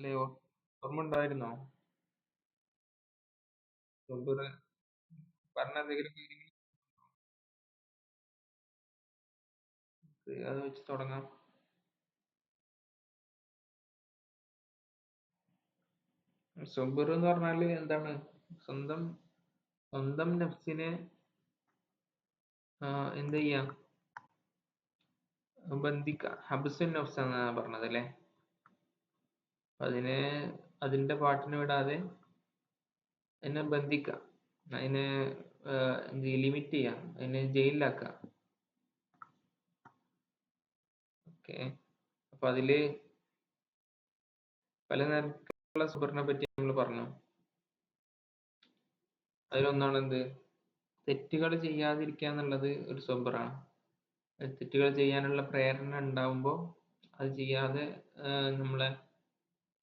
അല്ലേ? ഓർമ്മ ഉണ്ടായിരുന്നോ? സബൂറ് പറഞ്ഞ എന്തെങ്കിലും കാര്യങ്ങൾ അത് വെച്ച് തുടങ്ങാം. സബൂർ എന്ന് പറഞ്ഞാല് എന്താണ്? സ്വന്തം സ്വന്തം നഫ്സിനെ എന്ത് ചെയ്യാ? ഹബ്സുൻ നഫ്സ് എന്നാണ് പറഞ്ഞത് അല്ലേ? അതിനെ അതിന്റെ പാട്ടിന് വിടാതെ അതിനെ ബന്ധിക്കുക, അതിനെ ലിമിറ്റ് ചെയ്യാം, അതിനെ ജയിലിലാക്കുക. ഓക്കെ. അപ്പൊ അതില് പല നിരക്കുള്ള സബറിനെ പറ്റി നമ്മൾ പറഞ്ഞു. അതിലൊന്നാണ് എന്ത്? തെറ്റുകൾ ചെയ്യാതിരിക്കുക എന്നുള്ളത് ഒരു സബറാണ്. തെറ്റുകൾ ചെയ്യാനുള്ള പ്രേരണ ഉണ്ടാവുമ്പോൾ അത് ചെയ്യാതെ നമ്മളെ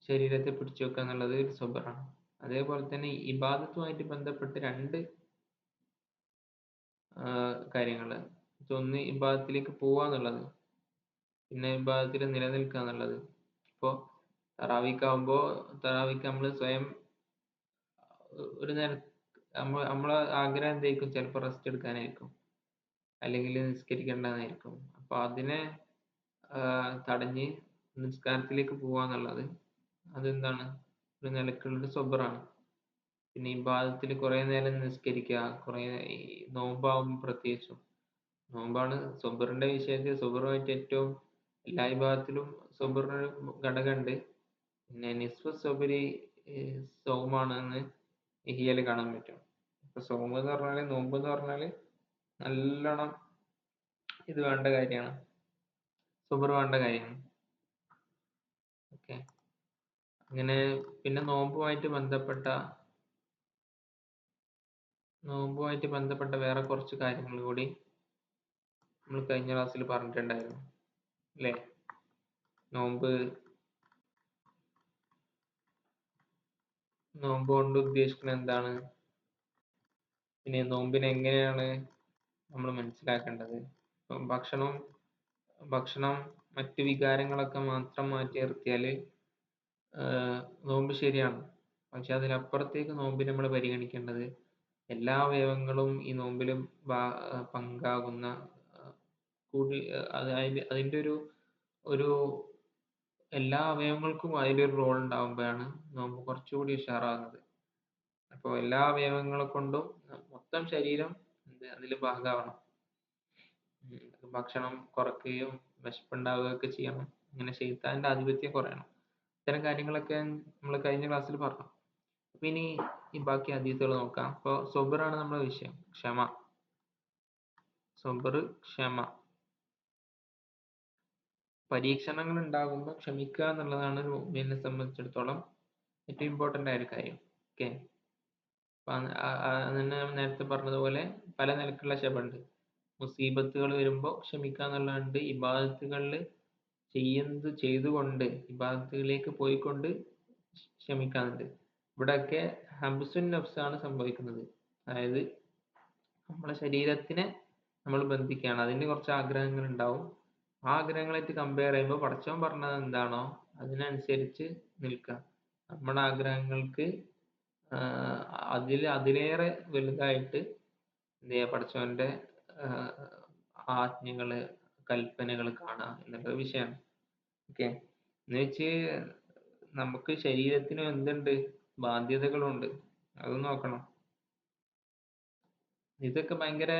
ശരീരത്തെ പിടിച്ചു വെക്കുക എന്നുള്ളത് ഒരു സബറാണ്. അതേപോലെ തന്നെ ഇബാദത്തുമായിട്ട് ബന്ധപ്പെട്ട് രണ്ട് കാര്യങ്ങള്. ഒന്ന് ഇബാദത്തിലേക്ക് പോവുക എന്നുള്ളത്, പിന്നെ ഇബാദത്തിൽ നിലനിൽക്കുക എന്നുള്ളത്. ഇപ്പോ തറാവിക്ക് നമ്മൾ സ്വയം ഒരു നേരം നമ്മളെ ആഗ്രഹം എന്തായിരിക്കും? ചിലപ്പോൾ റെസ്റ്റ് എടുക്കാനായിരിക്കും, അല്ലെങ്കിൽ നിസ്കരിക്കേണ്ടതായിരിക്കും. അപ്പൊ അതിനെ തടഞ്ഞ് നിസ്കാരത്തിലേക്ക് പോവാന്നുള്ളത് അതെന്താണ്? ഒരു നിലക്കുള്ളൊരു സബറാണ്. പിന്നെ ഇബാദത്തിൽ കുറെ നേരം നിസ്കരിക്കുക, ഈ നോമ്പാവുമ്പോൾ പ്രത്യേകിച്ചും. നോമ്പാണ് സബറിന്റെ വിഷയത്തിൽ സബറുമായിട്ട് ഏറ്റവും, എല്ലാ വിഭാഗത്തിലും സബറിന് ഘടകമുണ്ട്. പിന്നെ നിസ്ഫു സബരി സൗമാണെന്ന് ഇഹിയല് കാണാൻ പറ്റും. ഇപ്പൊ സൗമ് എന്ന് പറഞ്ഞാല്, നോമ്പ് എന്ന് പറഞ്ഞാല് നല്ലോണം ഇത് വേണ്ട കാര്യമാണ്, സബർ വേണ്ട കാര്യമാണ്. ഓക്കെ. അങ്ങനെ പിന്നെ നോമ്പുമായിട്ട് ബന്ധപ്പെട്ട വേറെ കുറച്ച് കാര്യങ്ങൾ കൂടി നമ്മൾ കഴിഞ്ഞ ക്ലാസ്സിൽ പറഞ്ഞിട്ടുണ്ടായിരുന്നു അല്ലേ? നോമ്പ് നോമ്പ് കൊണ്ട് ഉദ്ദേശിക്കുന്നത് എന്താണ്? പിന്നെ നോമ്പിനെ എങ്ങനെയാണ് നമ്മൾ മനസ്സിലാക്കേണ്ടത്? ഇപ്പം ഭക്ഷണം മറ്റു വികാരങ്ങളൊക്കെ മാത്രം മാറ്റി നിർത്തിയാല് നോമ്പ് ശരിയാണ്. പക്ഷെ അതിനപ്പുറത്തേക്ക് നോമ്പിന് നമ്മൾ പരിഗണിക്കേണ്ടത് എല്ലാ അവയവങ്ങളും ഈ നോമ്പിലും പങ്കാകുന്ന, കൂടി അതിന്റെ ഒരു എല്ലാ അവയവങ്ങൾക്കും അതിലൊരു റോൾ ഉണ്ടാകുമ്പോഴാണ് നോമ്പ് കുറച്ചുകൂടി ഉഷാറാകുന്നത്. അപ്പോൾ എല്ലാ അവയവങ്ങളെ കൊണ്ടും മൊത്തം ശരീരം അതിൽ ഭാഗമാവണം. ഭക്ഷണം കുറയ്ക്കുകയും വിശപ്പുണ്ടാവുകയൊക്കെ ചെയ്യണം. ഇങ്ങനെ ശൈത്താന്റെ ആധിപത്യം കുറയണം. ഇത്തരം കാര്യങ്ങളൊക്കെ നമ്മൾ കഴിഞ്ഞ ക്ലാസ്സിൽ പറഞ്ഞു. അപ്പൊ ഇനി ഈ ബാക്കി ഹദീസുകൾ നോക്കാം. അപ്പൊ സൊബറാണ് നമ്മുടെ വിഷയം, ക്ഷമ. സൊബർ, ക്ഷമ. പരീക്ഷണങ്ങൾ ഉണ്ടാകുമ്പോൾ ക്ഷമിക്കുക എന്നുള്ളതാണ് ഒരു മുഅ്മിനെ സംബന്ധിച്ചിടത്തോളം ഏറ്റവും ഇമ്പോർട്ടന്റ് ആയ ഒരു കാര്യം. ഓക്കെ. അപ്പൊ അതിന് നേരത്തെ പറഞ്ഞതുപോലെ പല നിലക്കുള്ള ക്ഷമയുണ്ട്. മുസീബത്തുകൾ വരുമ്പോൾ ക്ഷമിക്കുക എന്നുള്ളതുണ്ട്. ഇബാദത്തുകളിൽ ചെയ്തുകൊണ്ട് ഇബാദത്തുകളിലേക്ക് പോയിക്കൊണ്ട് ക്ഷമിക്കാനുണ്ട്. ഇവിടെയൊക്കെ ഹബ്സുൻ നഫ്സ് ആണ് സംഭവിക്കുന്നത്. അതായത് നമ്മളെ ശരീരത്തിനെ നമ്മൾ ബന്ധിക്കുകയാണ്. അതിന് കുറച്ച് ആഗ്രഹങ്ങൾ ഉണ്ടാവും. ആ ആഗ്രഹങ്ങളായിട്ട് കമ്പയർ ചെയ്യുമ്പോൾ പടച്ചോൻ പറഞ്ഞത് എന്താണോ അതിനനുസരിച്ച് നിൽക്കുക. നമ്മുടെ ആഗ്രഹങ്ങൾക്ക് അതിലേറെ വലുതായിട്ട് എന്ത് ചെയ്യുക? പടച്ചോന്റെ ആജ്ഞകള്, കൽപ്പനകൾ കാണുക എന്നുള്ള വിഷയമാണ്. ഓക്കെ. എന്ന് വെച്ച് നമുക്ക് ശരീരത്തിനും എന്തുണ്ട്? ബാധ്യതകളുണ്ട്. അത് നോക്കണം. ഇതൊക്കെ ഭയങ്കര,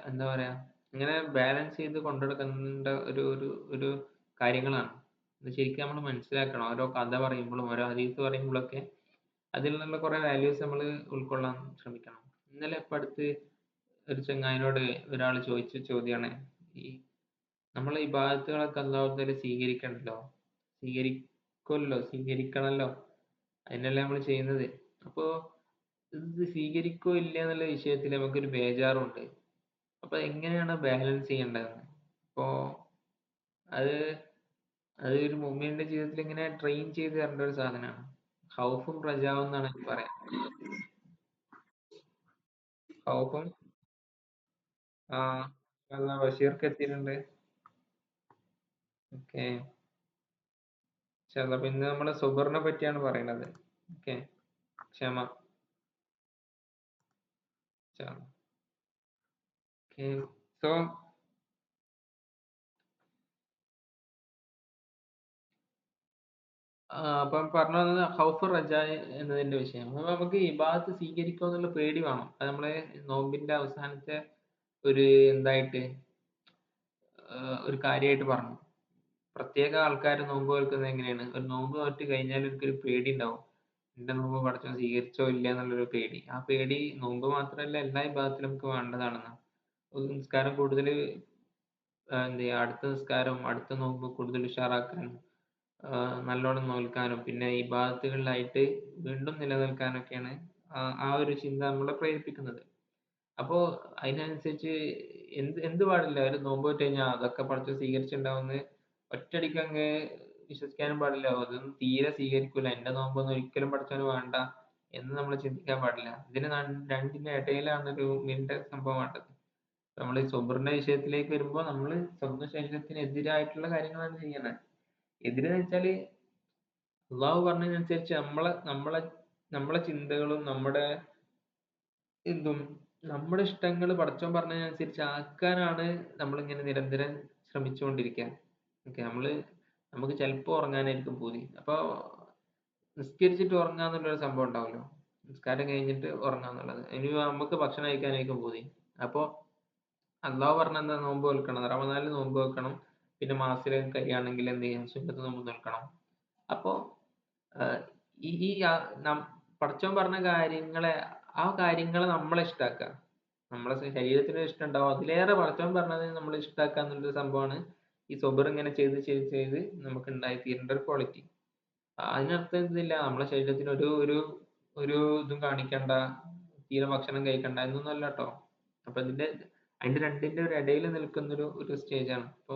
എന്താ പറയാ, ഇങ്ങനെ ബാലൻസ് ചെയ്ത് കൊണ്ടുനടക്കേണ്ട ഒരു ഒരു ഒരു കാര്യങ്ങളാണ്. ഇത് ശരിക്കും നമ്മൾ മനസ്സിലാക്കണം. ഓരോ കഥ പറയുമ്പോഴും ഓരോ ഹദീസ് പറയുമ്പോഴൊക്കെ അതിൽ നിന്നുള്ള കുറെ വാല്യൂസ് നമ്മൾ ഉൾക്കൊള്ളാൻ ശ്രമിക്കണം. ഇന്നലെ ഇപ്പൊ അടുത്ത് ഒരു ചങ്ങായിനോട് ഒരാൾ ചോദിച്ച ചോദ്യമാണ്, ഈ നമ്മളെ ഇബാദത്തുകളൊക്കെ അല്ലാഹു തആല സ്വീകരിക്കണമല്ലോ, അതിനല്ലേ നമ്മൾ ചെയ്യുന്നത്. അപ്പോ ഇത് സ്വീകരിക്കോ ഇല്ല എന്നുള്ള വിഷയത്തിൽ നമുക്കൊരു ബേജാറുണ്ട്. അപ്പൊ എങ്ങനെയാണ് ബാലൻസ് ചെയ്യേണ്ടതെന്ന്. അപ്പോ അത് അത് ഒരു മുഅ്മിന്റെ ജീവിതത്തിൽ ഇങ്ങനെ ട്രെയിൻ ചെയ്ത് തരേണ്ട ഒരു സാധനമാണ്. ഖൗഫും റജാവും എന്നാണ് എനിക്ക് പറയാം. ഖൗഫും ബഷീർക്ക് എത്തിയിട്ടുണ്ട്. ഓക്കെ. അപ്പൊ ഇന്ന് നമ്മള് സുബറിനെ പറ്റിയാണ് പറയുന്നത്. ഓക്കെ, ക്ഷമ. ഓക്കെ, സോ അപ്പം പറഞ്ഞു വന്നത് ഹൗഫ് റജ എന്നതിന്റെ വിഷയം. അപ്പൊ നമുക്ക് ഇബാദത്ത് സ്വീകരിക്കുക എന്നുള്ള പേടി വേണം. അത് നമ്മളെ നോമ്പിന്റെ അവസാനത്തെ ഒരു എന്തായിട്ട് ഒരു കാര്യമായിട്ട് പറഞ്ഞു. പ്രത്യേക ആൾക്കാർ നോമ്പ് നോൽക്കുന്നത് എങ്ങനെയാണ്? ഒരു നോമ്പ് നോറ്റ് കഴിഞ്ഞാൽ എനിക്കൊരു പേടി ഉണ്ടാവും. എന്റെ നോമ്പ് പടച്ചോൻ സ്വീകരിച്ചോ ഇല്ല എന്നുള്ളൊരു പേടി. ആ പേടി നോമ്പ് മാത്രമല്ല എല്ലാ വിഭാഗത്തിലും നമുക്ക് വേണ്ടതാണെന്ന്. ഒരു നിസ്കാരം കൂടുതൽ എന്ത് ചെയ്യുക, അടുത്ത നിസ്കാരം അടുത്ത നോമ്പ് കൂടുതൽ ഉഷാറാക്കാനും നല്ലോണം നോൽക്കാനും പിന്നെ ഇബാദത്തുകളിലായിട്ട് വീണ്ടും നിലനിൽക്കാനൊക്കെയാണ് ആ ഒരു ചിന്ത നമ്മളെ പ്രേരിപ്പിക്കുന്നത്. അപ്പോ അതിനനുസരിച്ച് എന്ത് പാടില്ല, ഒരു നോമ്പ് നോറ്റ് കഴിഞ്ഞാൽ അതൊക്കെ പടച്ചോൻ സ്വീകരിച്ചിട്ടുണ്ടാവുമെന്ന് ഒറ്റയടിക്ക് അങ്ങ് വിശ്വസിക്കാനും പാടില്ല. അതൊന്നും തീരെ സ്വീകരിക്കൂല, എന്റെ നോമ്പൊന്നും ഒരിക്കലും പടച്ചോന് വേണ്ട എന്ന് നമ്മൾ ചിന്തിക്കാൻ പാടില്ല. ഇതിന് രണ്ടിന്റെ ഇടയിലാണ് ഒരു മിഡിൽ സംഭവം വേണ്ടത്. നമ്മൾ ഈ സുബ്റിന്റെ വിഷയത്തിലേക്ക് വരുമ്പോൾ നമ്മൾ സ്വന്തം ശരീരത്തിന് എതിരായിട്ടുള്ള കാര്യങ്ങളാണ് ചെയ്യുന്നത്. എതിരെന്ന് വെച്ചാല് അള്ളാഹു പറഞ്ഞതിനനുസരിച്ച് നമ്മളെ ചിന്തകളും നമ്മുടെ എന്തും നമ്മുടെ ഇഷ്ടങ്ങൾ പടച്ചോൻ പറഞ്ഞതിനനുസരിച്ച് ആക്കാനാണ് നമ്മളിങ്ങനെ നിരന്തരം ശ്രമിച്ചുകൊണ്ടിരിക്കുക. ഓക്കെ, നമുക്ക് ചിലപ്പോൾ ഉറങ്ങാനായിരിക്കും പൂതി. അപ്പൊ നിസ്കരിച്ചിട്ട് ഉറങ്ങുക എന്നുള്ളൊരു സംഭവം ഉണ്ടാവുമല്ലോ, നിസ്കാരം കഴിഞ്ഞിട്ട് ഉറങ്ങുക എന്നുള്ളത്. ഇനി നമുക്ക് ഭക്ഷണം കഴിക്കാനായിരിക്കും പൂതി. അപ്പൊ അള്ളാഹു പറഞ്ഞെന്താ, നോമ്പ് വെക്കണം, റമദാനിൽ നോമ്പ് വെക്കണം, പിന്നെ മാസത്തിൽ കഴിയുകയാണെങ്കിൽ എന്ത് ചെയ്യും, സുന്നത്ത് നോമ്പ് നിൽക്കണം. അപ്പോ ആഹ് ഈ ഈ പടച്ചോൻ പറഞ്ഞ കാര്യങ്ങളെ നമ്മളെ ഇഷ്ടാക്കുക. നമ്മളെ ശരീരത്തിന് ഇഷ്ടം ഉണ്ടാവും, അതിലേറെ പടച്ചോൻ പറഞ്ഞത് നമ്മൾ ഇഷ്ടാക്കുക എന്നുള്ളൊരു സംഭവമാണ് ഈ സ്വബർ ഇങ്ങനെ ചെയ്ത് ചെയ്ത് ചെയ്ത് നമുക്ക് ഉണ്ടായി തീരേണ്ട ഒരു ക്വാളിറ്റി. അതിനർത്ഥം ഇതില്ല നമ്മളെ ശരീരത്തിന് ഒരു ഒരു ഒരു ഇതും കാണിക്കണ്ട, തീരെ ഭക്ഷണം കഴിക്കണ്ട എന്നൊന്നും അല്ല കേട്ടോ. അപ്പൊ അതിന്റെ രണ്ടിന്റെ ഒരു ഇടയിൽ നിൽക്കുന്ന ഒരു സ്റ്റേജാണ്. അപ്പൊ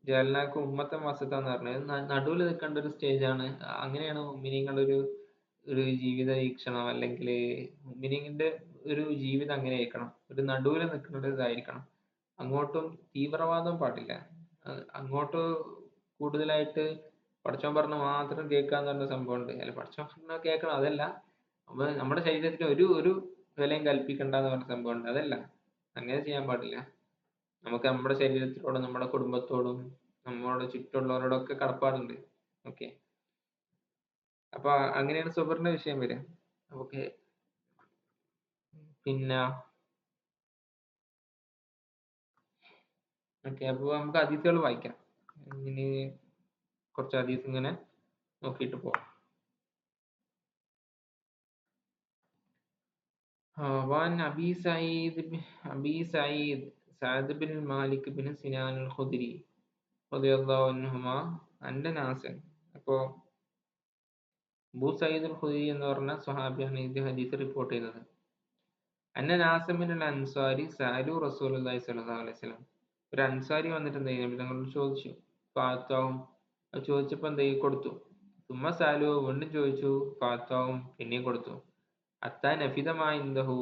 ജഅൽനാക്കും ഉമ്മത്തൻ വസത്താന്ന് പറഞ്ഞത് നടുവിൽ നിൽക്കേണ്ട ഒരു സ്റ്റേജാണ്. അങ്ങനെയാണ് മുഅ്മിനീങ്ങളുടെ ഒരു ഒരു ജീവിത വീക്ഷണം, അല്ലെങ്കിൽ മുഅ്മിനീങ്ങളുടെ ഒരു ജീവിതം അങ്ങനെ ആയിരിക്കണം. ഒരു നടുവിൽ നിൽക്കുന്ന ഒരു ഇതായിരിക്കണം. അങ്ങോട്ടും തീവ്രവാദം പാടില്ല, അങ്ങോട്ട് കൂടുതലായിട്ട് പടച്ചോൻ പറഞ്ഞ മാത്രം കേൾക്കാന്ന് പറഞ്ഞ സംഭവമുണ്ട്. അല്ല, പടച്ചോൻ പറഞ്ഞ കേൾക്കണം അതല്ല, അപ്പൊ നമ്മുടെ ശരീരത്തിന് ഒരു ഒരു വിലയും കൽപ്പിക്കണ്ട എന്ന് പറഞ്ഞ സംഭവമുണ്ട്. അതല്ല, അങ്ങനെ ചെയ്യാൻ പാടില്ല. നമുക്ക് നമ്മുടെ ശരീരത്തിനോടും നമ്മുടെ കുടുംബത്തോടും നമ്മളോട് ചുറ്റുമുള്ളവരോടൊക്കെ കടപ്പാടുണ്ട്. ഓക്കെ, അപ്പൊ അങ്ങനെയാണ് സുബറിന്റെ വിഷയം വരിക. ഓക്കെ, പിന്നെ ഓക്കെ, അപ്പൊ നമുക്ക് ഹദീസുകൾ വായിക്കാം. ഇനി കുറച്ച് ഹദീസ് ഇങ്ങനെ നോക്കിയിട്ട് പോവാം. وعن أبي سعيد سعد بن مالك بن سنان الخدري رضي الله عنهما أن ناسا. അപ്പോ അബൂ സയ്യിദ് അൽ ഖുദരി എന്ന് പറഞ്ഞ സ്വഹാബിയാണ് ഇത് ഹദീസ് റിപ്പോർട്ട് ചെയ്തത്. അന്ന നാസമിൻ അൽ അൻസാരി സഅലു റസൂലുള്ളാഹി സ്വല്ലല്ലാഹു അലൈഹി വസല്ലം. ഒരു അൻസാരി വന്നിട്ട് എന്ത് ചെയ്യും, തങ്ങളോട് ചോദിച്ചു. ഫാത്താവും, ചോദിച്ചപ്പോൾ എന്ത് ചെയ്യും, കൊടുത്തു. തുമ്മ സാലു, വീണ്ടും ചോദിച്ചു. ഫാത്താവും, പിന്നെയും കൊടുത്തു. അത്താ നഫിതമായി ഇന്ദഹു,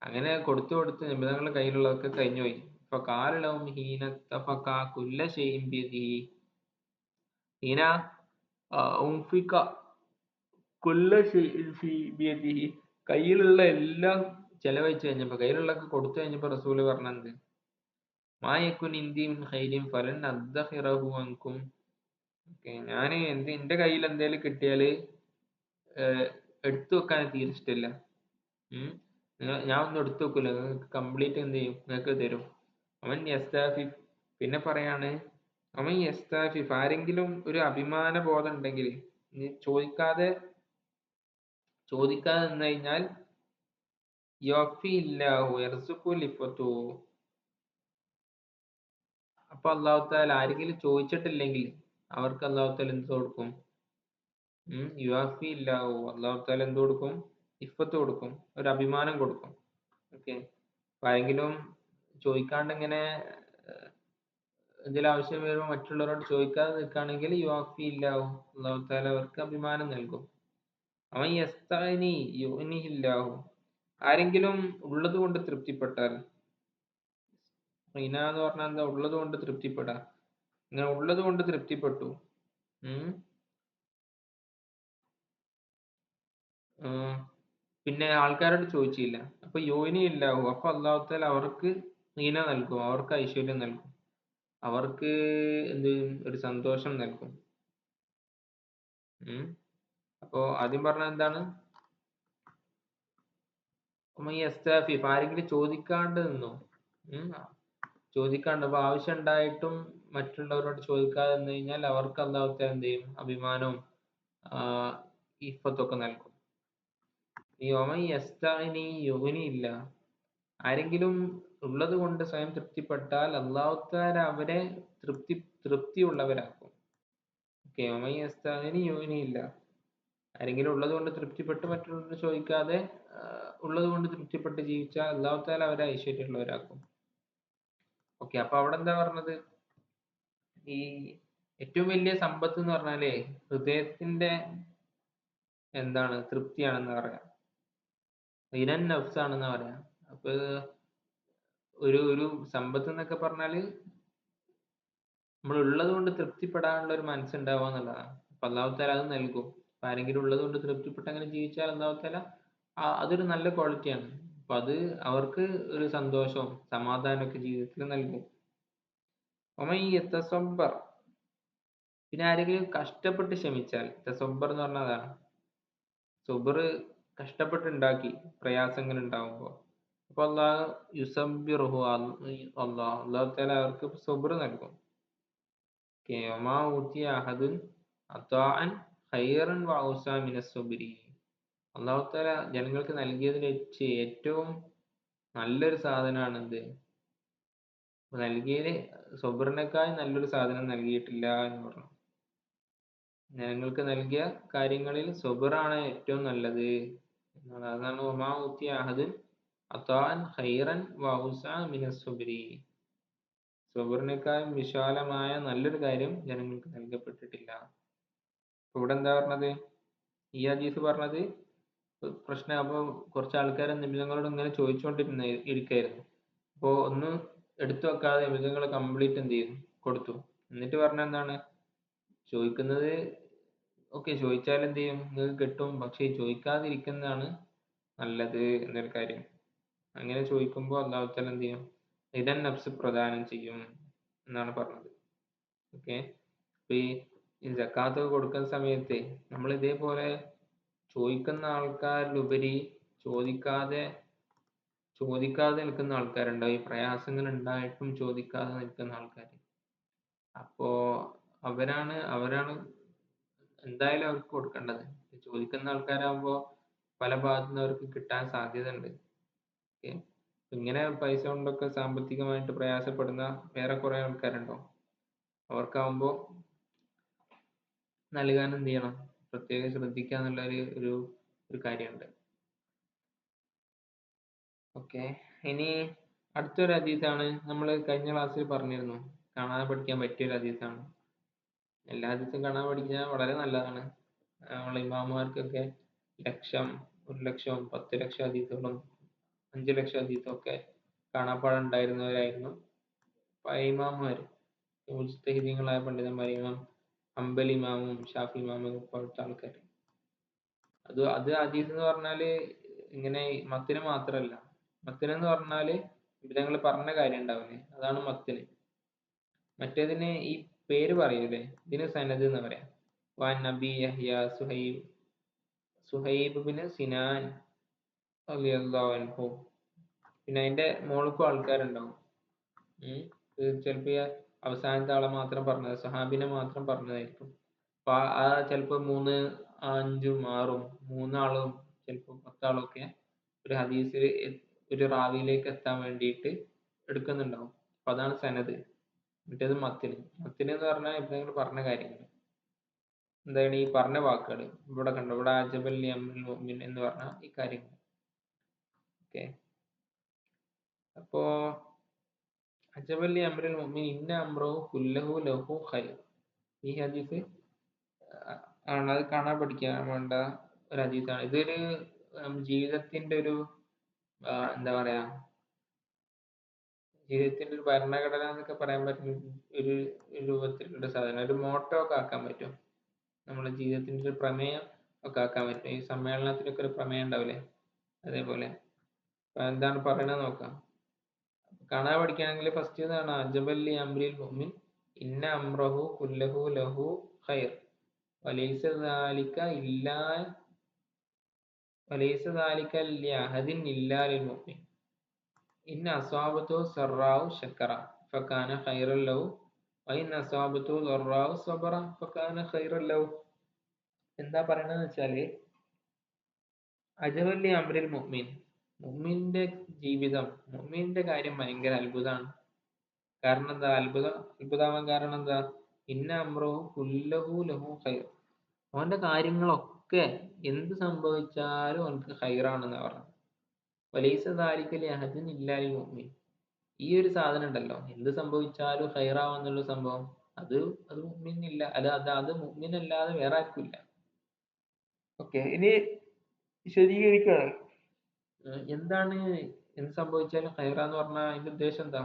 അങ്ങനെ കൊടുത്തു കൊടുത്ത് നിബിധങ്ങളുടെ കയ്യിലുള്ളതൊക്കെ കഴിഞ്ഞുപോയി. ഇപ്പൊ കാലളവും ഹീന തഫക കുല്ല ഷൈഇൻ ബിയദിഹി ഹീന ഉൻഫിക കുല്ല ഷൈഇൻ ഫി ബിയദിഹി, കയ്യിലുള്ള എല്ലാം ചെലവഴിച്ചു കഴിഞ്ഞപ്പോ, കയ്യിലുള്ളതൊക്കെ കൊടുത്തു കഴിഞ്ഞപ്പോ റസൂല് പറഞ്ഞത്, മാ യകുൻ ഇന്ദി മിൻ ഖൈരിൻ ഫലൻ അദ്ഖിറഹു അൻകും. ഓക്കെ, ഞാൻ എന്റെ കയ്യിൽ എന്തെങ്കിലും കിട്ടിയാല് എടുത്തു വെക്കാൻ തീരെ ഇഷ്ടമില്ല. ഞാൻ ഒന്നും എടുത്തു വെക്കൂല, നിങ്ങൾക്ക് കംപ്ലീറ്റ് എന്ത് ചെയ്യും, നിങ്ങൾക്ക് തരും. അവൻ യസ്താഫിഫ്, പിന്നെ പറയാണ്, അവൻ യസ്താഫിഫ്, ആരെങ്കിലും ഒരു അഭിമാന ബോധം ഉണ്ടെങ്കിൽ നീ ചോദിക്കാതെ നിന്ന് കഴിഞ്ഞാൽ യഫി ഇല്ലാഹു യർസുഖു ലിഫത്തു, അപ്പൊ അല്ലാഹു തആല ആരെങ്കിലും ചോദിച്ചിട്ടില്ലെങ്കിൽ അവർക്ക് അല്ലാഹു തആല എന്ത് കൊടുക്കും? യുവാഫി ഇല്ലാഹു, അല്ലാഹു തആല എന്ത് കൊടുക്കും? ഇഫത്ത് കൊടുക്കും, ഒരു അഭിമാനം കൊടുക്കും. ഓക്കെ, അപ്പൊ ആരെങ്കിലും ചോദിക്കാണ്ട് ഇങ്ങനെ എന്തെങ്കിലും ആവശ്യം വരുമ്പോൾ മറ്റുള്ളവരോട് ചോദിക്കാതെ നിൽക്കുകയാണെങ്കിൽ യുവാഫി ഇല്ലാഹു, അല്ലാഹു തആല അവർക്ക് അഭിമാനം നൽകും. അവൻ യസ്തഗ്നി യുഗ്നിഹില്ലാഹു, ആരെങ്കിലും ഉള്ളത് കൊണ്ട് തൃപ്തിപ്പെട്ടാൽ, ഹിന എന്ന് പറഞ്ഞാൽ എന്താ, ഉള്ളത് കൊണ്ട് തൃപ്തിപ്പെടാ. ഇങ്ങനെ ഉള്ളത് കൊണ്ട് തൃപ്തിപ്പെട്ടു. ആഹ് പിന്നെ ആൾക്കാരോട് ചോദിച്ചില്ല. അപ്പൊ യോനി ഇല്ലാവും. അപ്പൊ അല്ലാഹു തആല അവർക്ക് ഗിന നൽകും. അവർക്ക് ഐശ്വര്യം നൽകും. അവർക്ക് എന്ത് ഒരു സന്തോഷം നൽകും. ഉം. അപ്പൊ ആദ്യം പറഞ്ഞത് എന്താണ്? ഇപ്പൊ ആരെങ്കിലും ചോദിക്കാണ്ട് നിന്നോ? ഉം. ചോദിക്കാണ്ട് അപ്പൊ ആവശ്യം ഉണ്ടായിട്ടും മറ്റുള്ളവരോട് ചോദിക്കാതെ നിന്ന് കഴിഞ്ഞാൽ അവർക്ക് അല്ലാഹു തആല എന്ത് ചെയ്യും? അഭിമാനവും ഇഫ്ഫത്തൊക്കെ നൽകും. യുഗ്നിയില്ല. ആരെങ്കിലും ഉള്ളത് കൊണ്ട് സ്വയം തൃപ്തിപ്പെട്ടാൽ അല്ലാഹു തആല അവരെ തൃപ്തിയുള്ളവരാക്കും. ഓക്കെ, യുഗ്നിയില്ല. ആരെങ്കിലും ഉള്ളത് കൊണ്ട് തൃപ്തിപ്പെട്ട് മറ്റുള്ളവരോട് ചോദിക്കാതെ ഉള്ളത് കൊണ്ട് തൃപ്തിപ്പെട്ട് ജീവിച്ചാൽ അല്ലാഹു തആല അവരെ ഐശ്വര്യമുള്ളവരാക്കും. ഓക്കെ, അപ്പൊ അവിടെ എന്താ പറഞ്ഞത്? ഈ ഏറ്റവും വലിയ സമ്പത്ത് എന്ന് പറഞ്ഞാലേ ഹൃദയത്തിന്റെ എന്താണ് തൃപ്തിയാണെന്ന് പറയാം. ഇനൻ നഫ്സ് ആണെന്ന് പറയാം. അപ്പൊ ഒരു സമ്പത്ത് എന്നൊക്കെ പറഞ്ഞാല് നമ്മൾ ഉള്ളത് കൊണ്ട് തൃപ്തിപ്പെടാനുള്ള ഒരു മനസ്സുണ്ടാവുക എന്നുള്ളതാണ്. അപ്പൊ അല്ലാഹു തആല അത് നൽകും. അപ്പൊ ആരെങ്കിലും ഉള്ളത് കൊണ്ട് തൃപ്തിപ്പെട്ട് അങ്ങനെ ജീവിച്ചാൽ അല്ലാഹു തആല അതൊരു നല്ല ക്വാളിറ്റിയാണ്. അപ്പൊ അത് അവർക്ക് ഒരു സന്തോഷവും സമാധാനമൊക്കെ ജീവിതത്തിൽ നൽകും. വമൻ യതസബ്ബർ, പിന്നെ ആരെങ്കിലും കഷ്ടപ്പെട്ട് ക്ഷമിച്ചാൽ, തസബ്ബർ എന്ന് പറഞ്ഞാൽ അതാണ്. സുബർ കഷ്ടപ്പെട്ടുണ്ടാക്കി പ്രയാസങ്ങൾ ഉണ്ടാവുമ്പോൾ അപ്പൊ അള്ളാഹു യുസബ്ബിറുഹു, അള്ളാഹു തആല അവർക്ക് സുബ്ർ നൽകും. വമാ ഊതിയ അഹദുൻ അതാഅൻ ഖൈറൻ വഅൗസാ മിനസ് സുബ്രി. അള്ളാഹു തആല ജനങ്ങൾക്ക് നൽകിയതിൽ വെച്ച് ഏറ്റവും നല്ലൊരു സാധനമാണ് എന്ത്? നൽകിയതിൽ സുബ്റിനേക്കാൾ നല്ലൊരു സാധനം നൽകിയിട്ടില്ല എന്ന് പറഞ്ഞു. ജനങ്ങൾക്ക് നൽകിയ കാര്യങ്ങളിൽ സുബ്റാണ് ഏറ്റവും നല്ലത് എന്നാണ്. അതാണ് വമാ ഊതിയ അഹദുൻ അതാഅൻ ഖൈറൻ വഅൗസാ മിനസ് സുബ്രി. സുബ്റിനേക്കാൾ വിശാലമായ നല്ലൊരു കാര്യം ജനങ്ങൾക്ക് നൽകപ്പെട്ടിട്ടില്ല. ഇവിടെ എന്താ പറഞ്ഞത്? ഈ ഹദീസ് പറഞ്ഞത് പ്രശ്നം. അപ്പൊ കുറച്ച് ആൾക്കാർ നിബിധങ്ങളോട് ഇങ്ങനെ ഇരിക്കായിരുന്നു. അപ്പൊ ഒന്നും എടുത്തു വെക്കാതെ നിബിധങ്ങൾ കംപ്ലീറ്റ് എന്ത് ചെയ്തു? കൊടുത്തു. എന്നിട്ട് പറഞ്ഞ എന്താണ്? ചോദിക്കുന്നത് ഓക്കെ, ചോദിച്ചാൽ എന്ത് ചെയ്യും? നിങ്ങൾക്ക് കിട്ടും. പക്ഷെ ചോദിക്കാതിരിക്കുന്നതാണ് നല്ലത് എന്നൊരു കാര്യം. അങ്ങനെ ചോദിക്കുമ്പോൾ അല്ലാഹു തആല എന്ത് ചെയ്യും? ഇദൻ നഫ്സ് പ്രദാനം ചെയ്യും എന്നാണ് പറഞ്ഞത്. ഓക്കെ, അപ്പൊ ഈ സക്കാത്ത് കൊടുക്കുന്ന സമയത്ത് നമ്മൾ ഇതേപോലെ ചോദിക്കുന്ന ആൾക്കാരിലുപരി ചോദിക്കാതെ നിൽക്കുന്ന ആൾക്കാരുണ്ടാവും. ഈ പ്രയാസങ്ങൾ ഉണ്ടായിട്ടും ചോദിക്കാതെ നിൽക്കുന്ന ആൾക്കാർ. അപ്പോ അവരാണ് എന്തായാലും അവർക്ക് കൊടുക്കേണ്ടത്. ചോദിക്കുന്ന ആൾക്കാരാകുമ്പോൾ പല ഭാഗത്തു നിന്ന് അവർക്ക് കിട്ടാൻ സാധ്യത ഉണ്ട്. ഓക്കെ, ഇങ്ങനെ പൈസ കൊണ്ടൊക്കെ സാമ്പത്തികമായിട്ട് പ്രയാസപ്പെടുന്ന വേറെ കുറെ ആൾക്കാരുണ്ടാവും. അവർക്കാവുമ്പോൾ നൽകാൻ എന്ത് ചെയ്യണം? പ്രത്യേകം ശ്രദ്ധിക്കുക എന്നുള്ള ഒരു കാര്യമുണ്ട്. ഓക്കെ, ഇനി അടുത്തൊരു ഹദീസാണ്. നമ്മൾ കഴിഞ്ഞ ക്ലാസ്സിൽ പറഞ്ഞിരുന്നു, കാണാതെ പഠിക്കാൻ പറ്റിയൊരു ഹദീസാണ്. എല്ലാ ഹദീസും കാണാൻ പഠിക്കാൻ വളരെ നല്ലതാണ്. നമ്മളെ ഇമാമുമാർക്കൊക്കെ 1,00,000 10,00,000 ഹദീസുകളും 5,00,000 ഹദീസും ഒക്കെ കാണാപ്പാഠം ഉണ്ടായിരുന്നവരായിരുന്നു പഴയ ഇമാമുമാർ. മുജ്തഹിദീങ്ങളായ പണ്ഡിതന്മാർ, ഇമാം ഹംബൽ ഇമാമും ഷാഫി ഇമാമും പോലത്തെ ആൾക്കാർ. അത് ഹദീസ് എന്ന് പറഞ്ഞാല് ഇങ്ങനെ മത്തിന് മാത്രമല്ല. മത്തിന് എന്ന് പറഞ്ഞാല് ഇവര് പറഞ്ഞ കാര്യം ഉണ്ടാവില്ലേ, അതാണ് മത്തിന്. മറ്റേതിന് ഈ പേര് പറയൂലേ, ഇതിന് സനദ് എന്ന് പറയാം. വാൻ നബി യഹ്യ സുഹൈബ് ബിൻ സിനാൻ റളിയല്ലാഹു അൻഹു. പിന്നെ അതിന്റെ മോൾക്കും ആൾക്കാരുണ്ടാവും. ചിലപ്പോ അവസാനത്തെ ആളെ മാത്രം പറഞ്ഞത്, സഹാബിനെ മാത്രം പറഞ്ഞതായിരിക്കും. അപ്പൊ ചിലപ്പോ 3, 5, 6, 3 ചിലപ്പോ 10 ഒക്കെ ഒരു ഹദീസിൽ ഒരു റാവിയിലേക്ക് എത്താൻ വേണ്ടിയിട്ട് എടുക്കുന്നുണ്ടാവും. അപ്പൊ അതാണ് സനദ്. മറ്റേത് മത്തിന് എന്ന് പറഞ്ഞാൽ എന്തെങ്കിലും പറഞ്ഞ കാര്യങ്ങൾ, എന്താണ് ഈ പറഞ്ഞ വാക്കുകൾ. ഇവിടെ കണ്ടോ, ഇവിടെ അജബൽ ലിഅംറിൽ മുഅ്മിൻ എന്ന് പറഞ്ഞ ഈ കാര്യങ്ങൾ. ഓക്കെ, അപ്പോ അജബൽ ലിഅംറിൽ മുഅ്മിൻ ഇന്ന അംറഹു കുല്ലഹു ലഹു ഖൈർ. ഈ ഹദീസ് ആണ്, അത് കാണാൻ പഠിക്കാൻ വേണ്ട ഒരു ഹദീസാണ്. ഇതൊരു ജീവിതത്തിന്റെ ഒരു എന്താ പറയാ, ജീവിതത്തിന്റെ ഒരു ഭരണഘടന എന്നൊക്കെ പറയാൻ പറ്റുന്ന ഒരു രൂപത്തിലുള്ള സാധനം. ഒരു മോട്ടോ ഒക്കെ ആക്കാൻ പറ്റും. നമ്മുടെ ജീവിതത്തിന്റെ ഒരു പ്രമേയം ഒക്കെ ആക്കാൻ പറ്റും. ഈ സമ്മേളനത്തിലൊക്കെ ഒരു പ്രമേയം ഉണ്ടാവില്ലേ, അതേപോലെ. അപ്പൊ എന്താണ് പറയണത് നോക്കാം. കാണാതെ പഠിക്കുകയാണെങ്കിൽ ഫസ്റ്റ് ഇതാണ് അജബല്ലി അംരിൽ മുഅ്മിൻ ഇന്ന അംറഹു കുല്ലഹു ലഹു ഖൈർ വലൈസ ദാലിക ഇല്ലാ വലൈസ ദാലിക ലിഅഹദിൻ ഇല്ലാ ലിൽ മുഅ്മിൻ ഇൻ അസ്വാബത്തു സറാഉ ശക്കറ ഫകാന ഖൈറൻ ലഹു വഇൻ അസ്വാബത്തു ദറാഉ സബറ ഫകാന ഖൈറൻ ലഹു. എന്താ പറയണെന്ന് വെച്ചാല്, അജബല്ലി അംരിൽ മുഅ്മിൻ, മുഅ്മിന്റെ ജീവിതം, മുഅ്മിന്റെ കാര്യം ഭയങ്കര അത്ഭുതമാണ്. കാരണം എന്താ അത്ഭുതമാവാൻ കാരണം എന്താ? ഇന്ന അമ്രഹു കുല്ലഹു ലഹു ഖൈർ, അവന്റെ കാര്യങ്ങളൊക്കെ എന്ത് സംഭവിച്ചാലും അവനക്ക് ഖൈറാണെന്നാ പറഞ്ഞത്. വലൈസ ദാലിക ലിഅഹദിൻ ഇല്ലാ ലിൽ മുഅ്മിൻ, ഈ ഒരു സാധനം ഉണ്ടല്ലോ, എന്ത് സംഭവിച്ചാലും ഖൈറാവുന്നുള്ള സംഭവം, അത് അത് മുഅ്മിനില്ല, അത് മുഅ്മിനല്ലാതെ വേറെ ആർക്കും ഇല്ല. ഓക്കെ, ഇനി വിശദീകരിക്കുകയാണ്. എന്താണ് എന്ത് സംഭവിച്ചാലും ഖൈറാന്ന് പറഞ്ഞാൽ അതിന്റെ ഉദ്ദേശം എന്താ?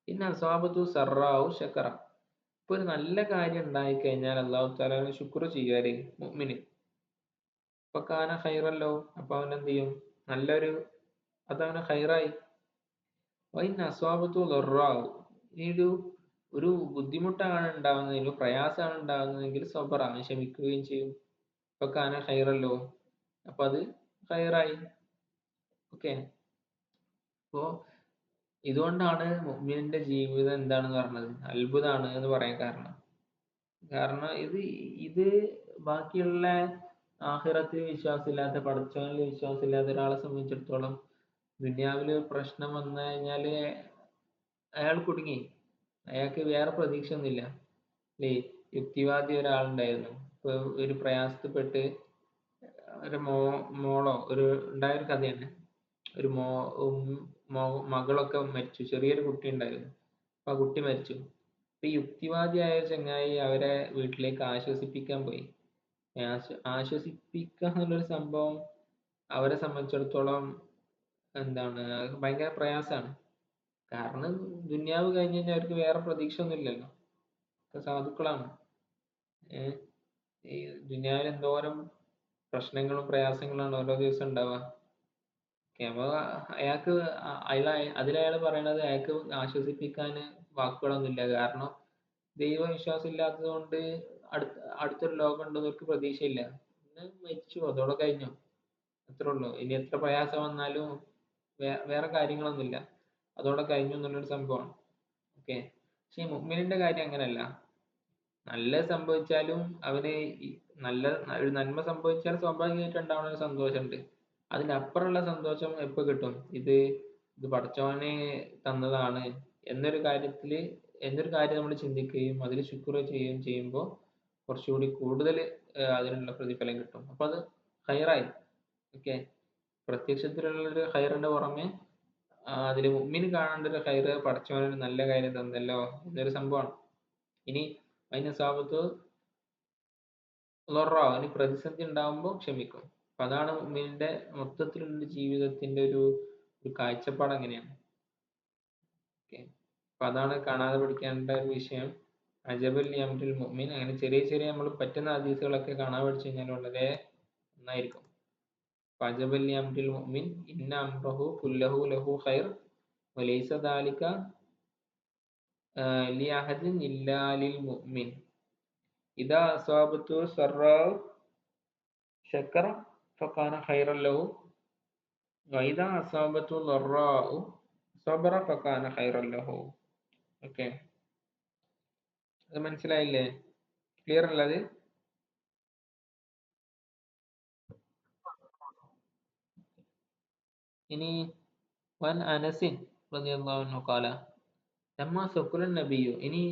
പിന്നെ അസ്വാബത്തു സറാവു ശക്കറ, ഇപ്പൊ ഒരു നല്ല കാര്യം ഉണ്ടായി കഴിഞ്ഞാൽ അള്ളാഹു തആല ശുക്ർ ചെയ്യാറ് മുഅ്മിന്. അപ്പൊ കാന ഖൈറല്ലോ, അപ്പൊ അവൻ എന്ത് ചെയ്യും? നല്ലൊരു, അതവന് ഖൈറായി. വൈൻ അസ്വാബത്തു ദറാവു, ഇനി ഒരു ബുദ്ധിമുട്ടാണ് ഉണ്ടാവുന്നതെങ്കിൽ, പ്രയാസമാണ് ഉണ്ടാവുന്നതെങ്കിൽ സബറ, അവൻ ക്ഷമിക്കുകയും ചെയ്യും. അപ്പൊ കാന ഖൈറല്ലോ, അപ്പൊ അത് ഖൈറായി. ഓക്കെ, അപ്പോ ഇതുകൊണ്ടാണ് മുഅ്മിനിന്റെ ജീവിതം എന്താണെന്ന് പറഞ്ഞത് അത്ഭുതമാണ് എന്ന് പറയാൻ കാരണം. കാരണം ഇത് ബാക്കിയുള്ള ആഖിറത്തിൽ വിശ്വാസമില്ലാത്ത, പടച്ചവനിൽ വിശ്വാസമില്ലാത്ത ഒരാളെ സംബന്ധിച്ചിടത്തോളം ദുനിയാവില് പ്രശ്നം വന്നു കഴിഞ്ഞാല് അയാൾ കുടുങ്ങി, അയാൾക്ക് വേറെ പ്രതീക്ഷ ഒന്നുമില്ല. അല്ലേ? യുക്തിവാദി ഒരാളുണ്ടായിരുന്നു, ഇപ്പൊ ഒരു പ്രയാസത്തിൽപ്പെട്ട് ഒരു മോളോ ഒരു ഉണ്ടായൊരു കഥയാണ്. ഒരു മകളൊക്കെ മരിച്ചു, ചെറിയൊരു കുട്ടി ഉണ്ടായിരുന്നു. അപ്പൊ ആ കുട്ടി മരിച്ചു. അപ്പൊ ഈ യുക്തിവാദിയായ ചങ്ങായി അവരെ വീട്ടിലേക്ക് ആശ്വസിപ്പിക്കാൻ പോയി. ആശ്വസിപ്പിക്കുക എന്നുള്ളൊരു സംഭവം അവരെ സംബന്ധിച്ചിടത്തോളം എന്താണ്, ഭയങ്കര പ്രയാസമാണ്. കാരണം ദുന്യാവ് കഴിഞ്ഞ് കഴിഞ്ഞാൽ അവർക്ക് വേറെ പ്രതീക്ഷ ഒന്നും ഇല്ലല്ലോ, ഒക്കെ സാധുക്കളാണ്. ഏഹ് ഈ ദുന്യാവിൽ എന്തോരം പ്രശ്നങ്ങളും പ്രയാസങ്ങളാണ് ഓരോ ദിവസം ഉണ്ടാവുക. അപ്പൊ അയാൾക്ക് അതിലയാൾ പറയണത് അയാൾക്ക് ആശ്വസിപ്പിക്കാന് വാക്കുകളൊന്നുമില്ല. കാരണം ദൈവവിശ്വാസം ഇല്ലാത്തത് കൊണ്ട് അടുത്തൊരു ലോകം ഉണ്ടെന്ന് അവർക്ക് പ്രതീക്ഷയില്ല. പിന്നെ മരിച്ചു, അതോടെ കഴിഞ്ഞു, അത്രേ ഉള്ളൂ. ഇനി എത്ര പ്രയാസം വന്നാലും വേറെ കാര്യങ്ങളൊന്നുമില്ല, അതോടെ കഴിഞ്ഞു എന്നുള്ളൊരു സംഭവമാണ്. ഓക്കെ, പക്ഷെ മുഅ്മിനിന്റെ കാര്യം അങ്ങനെയല്ല. നല്ലത് സംഭവിച്ചാലും അവന് നല്ല ഒരു നന്മ സംഭവിച്ചാൽ സ്വാഭാവികമായിട്ട് ഉണ്ടാവുന്ന ഒരു സന്തോഷമുണ്ട്. അതിനപ്പുറമുള്ള സന്തോഷം എപ്പോ കിട്ടും? ഇത് പടച്ചോനെ തന്നതാണ് എന്നൊരു കാര്യം നമ്മൾ ചിന്തിക്കുകയും അതിൽ ശുക്ർ ചെയ്യുകയും ചെയ്യുമ്പോൾ കുറച്ചുകൂടി കൂടുതൽ അതിനുള്ള പ്രതിഫലം കിട്ടും. അപ്പൊ അത് ഹൈറായി. ഓക്കെ, പ്രത്യക്ഷത്തിലുള്ള ഒരു ഹൈറിന്റെ പുറമെ അതിൽ മുഅ്മിന് കാണേണ്ട ഒരു ഹൈറ്, പടച്ചോനൊരു നല്ല കാര്യം തന്നല്ലോ എന്നൊരു സംഭവമാണ്. ഇനി അതിന് സാബത്ത് അവന് പ്രതിസന്ധി ഉണ്ടാകുമ്പോൾ ക്ഷമിക്കും. അപ്പൊ അതാണ് മുഅ്മിനിന്റെ മൊത്തത്തിലുള്ള ജീവിതത്തിന്റെ ഒരു കാഴ്ചപ്പാട് അങ്ങനെയാണ്. ഓക്കെ, അപ്പൊ അതാണ് കാണാതെ പഠിക്കേണ്ട ഒരു വിഷയം. അജബൽ അംരിൽ മുഅ്മിൻ. അങ്ങനെ ചെറിയ ചെറിയ നമ്മൾ പറ്റുന്ന ഹദീസുകളൊക്കെ കാണാതെ പഠിച്ചു കഴിഞ്ഞാൽ വളരെ നന്നായിരിക്കും. അജബൽ അംരിൽ മുഅ്മിൻ ഇന്ന അംറഹു കുല്ലഹു ലഹു ഖൈർ വലൈസ ദാലിക ലിഅഹദിൻ ഇല്ലാ ലിൽ മുഅ്മിൻ ഇദാ അസ്വാബത്ഹു സറാഉ ശക്കറ ഫകാന ഖൈറൻ ലഹു വഇദാ അസ്വാബത്ഹു ളറാഉ സബറ ഫകാന ഖൈറൻ ലഹു. ഓക്കെ, അത് മനസ്സിലായില്ലേ? ക്ലിയർ അല്ലേ? ഇനി വൻ അനസിൻ റളിയല്ലാഹു അൻഹു ഖാല ലമ്മ സഖുലൻ നബിയു, ഇനി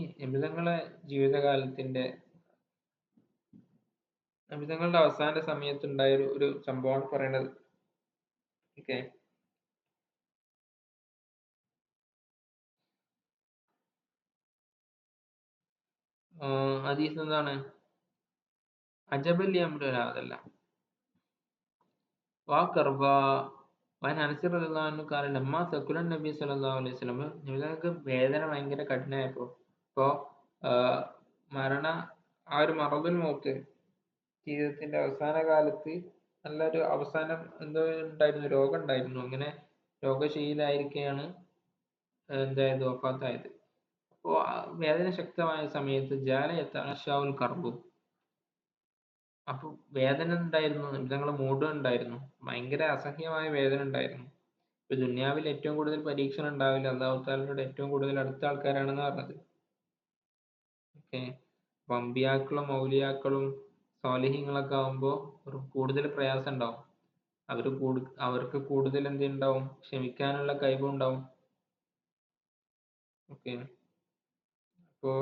നബിതങ്ങളുടെ അവസാന സമയത്ത് ഉണ്ടായ ഒരു സംഭവമാണ് പറയുന്നത്. ഓക്കെ, ഹദീസ് എന്താണ്? അജബൽ അംരി, അതല്ല, വാ കർബ വൻ അനസ് റളിയല്ലാഹു അൻഹു ഖാല ലമ്മ സഖുലൻ നബി സല്ലല്ലാഹു അലൈഹി വസല്ലം, നബിതങ്ങൾക്ക് വേദന ഭയങ്കര കഠിനമായപ്പോ, ഇപ്പോ മരണ ആ ഒരു മറദുൽ മൗത്ത്, ജീവിതത്തിന്റെ അവസാന കാലത്ത് നല്ലൊരു അവസാനം എന്തോ ഉണ്ടായിരുന്നു, രോഗം ഉണ്ടായിരുന്നു. അങ്ങനെ രോഗശയ്യയിലായിരിക്കെയാണ് എന്തായത് വഫാത്തായത്. അപ്പോ വേദന ശക്തമായ സമയത്ത് ജാല യതഅശാഉൽ കർബു, അപ്പൊ വേദന ഉണ്ടായിരുന്നു, നിങ്ങളെ മൂഡ് ഉണ്ടായിരുന്നു, ഭയങ്കര അസഹ്യമായ വേദന ഉണ്ടായിരുന്നു. ഇപ്പൊ ദുനിയാവിൽ ഏറ്റവും കൂടുതൽ പരീക്ഷണം ഉണ്ടാവില്ല അള്ളാഹു താലയുടെ ഏറ്റവും കൂടുതൽ അടുത്ത ആൾക്കാരാണെന്ന് പറഞ്ഞത്. ഓക്കെ. അപ്പൊ അമ്പിയാക്കളും ഔലിയാക്കളും സ്വാലിഹീങ്ങളൊക്കെ ആവുമ്പോ കൂടുതൽ പ്രയാസം ഉണ്ടാവും. അവർക്ക് കൂടുതൽ എന്തുണ്ടാവും, ക്ഷമിക്കാനുള്ള കഴിവുണ്ടാവും. ഓക്കെ. അപ്പോ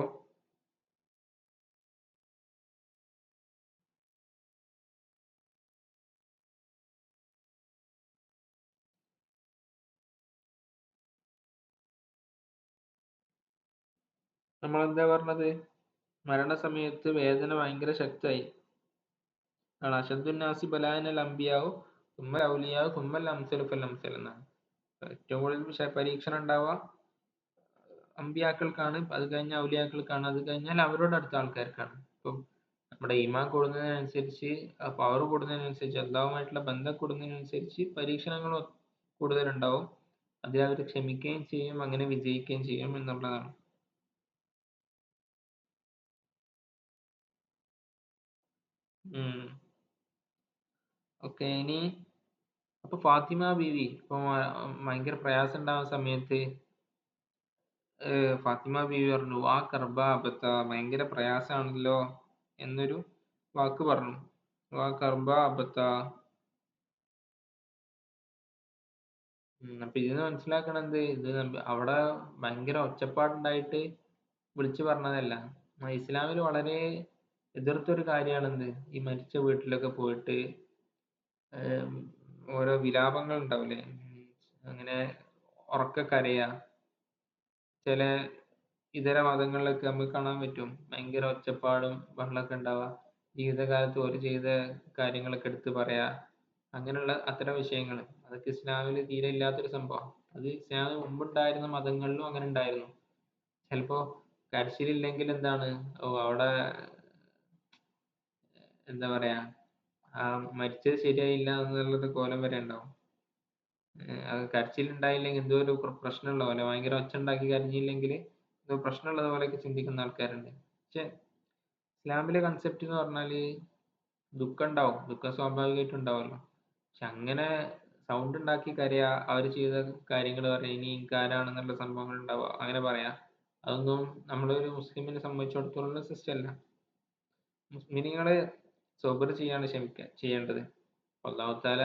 നമ്മളെന്താ പറഞ്ഞത്, മരണസമയത്ത് വേദന ഭയങ്കര ശക്തമായി ആണ്. അഷദ്ദുന്നാസി ബലായനൽ അംബിയാവും സുമ്മൽ ഔലിയാവും സുമ്മൽ അംസലു ഫൽ അംസൽ എന്നാണ്. ഏറ്റവും കൂടുതൽ പരീക്ഷണം ഉണ്ടാവുക അമ്പിയാക്കൾക്കാണ്, അത് കഴിഞ്ഞ ഔലിയാക്കൾക്കാണ്, അത് കഴിഞ്ഞാൽ അവരോട് അടുത്ത ആൾക്കാർക്കാണ്. ഇപ്പം നമ്മുടെ ഈമാൻ കൂടുന്നതിനനുസരിച്ച്, പവർ കൂടുന്നതിനനുസരിച്ച്, അള്ളാഹുമായിട്ടുള്ള ബന്ധം കൂടുന്നതിനനുസരിച്ച് പരീക്ഷണങ്ങൾ കൂടുതലുണ്ടാവും. അതിൽ അവർ ക്ഷമിക്കുകയും ചെയ്യും, അങ്ങനെ വിജയിക്കുകയും ചെയ്യും എന്നുള്ളതാണ്. ഉം. ഓക്കെ. ഇനി അപ്പൊ ഫാത്തിമ ബീവി ഇപ്പൊ ഭയങ്കര പ്രയാസം ഉണ്ടാവുന്ന സമയത്ത് ഫാത്തിമ ബീവി പറഞ്ഞു, ആ കർബ അബത്ത, ഭയങ്കര പ്രയാസാണല്ലോ എന്നൊരു വാക്ക് പറഞ്ഞു. ആ കർബ അബത്ത. അപ്പൊ ഇതിന്ന് മനസ്സിലാക്കണത്, ഇത് അവിടെ ഭയങ്കര ഒച്ചപ്പാടുണ്ടായിട്ട് വിളിച്ചു പറഞ്ഞതല്ല. ഇസ്ലാമിൽ വളരെ എതിർത്തൊരു കാര്യമാണെന്ത്, ഈ മരിച്ച വീട്ടിലൊക്കെ പോയിട്ട് ഓരോ വിലാപങ്ങൾ ഉണ്ടാവില്ലേ, അങ്ങനെ ഉറക്കെ കരയാ. ചില ഇതര മതങ്ങളിലൊക്കെ നമുക്ക് കാണാൻ പറ്റും, ഭയങ്കര ഒച്ചപ്പാടും ബഹളമൊക്കെ ഉണ്ടാവുക, ജീവിതകാലത്ത് ഓര് ചെയ്ത കാര്യങ്ങളൊക്കെ എടുത്ത് പറയാ, അങ്ങനെയുള്ള അത്തരം വിഷയങ്ങൾ. അതൊക്കെ ഇസ്ലാമിൽ തീരെ ഇല്ലാത്തൊരു സംഭവം. അത് ഇസ്ലാമിന് മുമ്പുണ്ടായിരുന്ന മതങ്ങളിലും അങ്ങനെ ഉണ്ടായിരുന്നു. ചിലപ്പോ കരച്ചിലില്ലെങ്കിൽ എന്താണ്, ഓ അവിടെ എന്താ പറയാ, ആ മരിച്ചത് ശരിയായില്ല എന്നുള്ളത് കോലം വരെ ഉണ്ടാവും. അത് കരച്ചിലുണ്ടായില്ലെങ്കിൽ എന്തോ ഒരു പ്രശ്നമുള്ള പോലെ, ഭയങ്കര ഒച്ച ഉണ്ടാക്കി കരഞ്ഞില്ലെങ്കിൽ എന്തോ പ്രശ്നമുള്ളത് പോലെയൊക്കെ ചിന്തിക്കുന്ന ആൾക്കാരുണ്ട്. പക്ഷെ ഇസ്ലാമിലെ കൺസെപ്റ്റ് എന്ന് പറഞ്ഞാല് ദുഃഖം ഉണ്ടാവും, ദുഃഖം സ്വാഭാവികമായിട്ടും ഉണ്ടാവുമല്ലോ. പക്ഷെ അങ്ങനെ സൗണ്ട് ഉണ്ടാക്കി കരയാ, അവർ ചെയ്ത കാര്യങ്ങൾ പറയാ, ഇനി എനിക്ക് ആരാണെന്നുള്ള സംഭവങ്ങൾ ഉണ്ടാവുക, അങ്ങനെ പറയാ, അതൊന്നും നമ്മളൊരു മുസ്ലിമിനെ സംബന്ധിച്ചിടത്തോളം സിസ്റ്റം അല്ല. മുസ്ലിങ്ങള് സബർ ചെയ്യാണ് ചെയ്യേണ്ടത്. അള്ളാഹു താല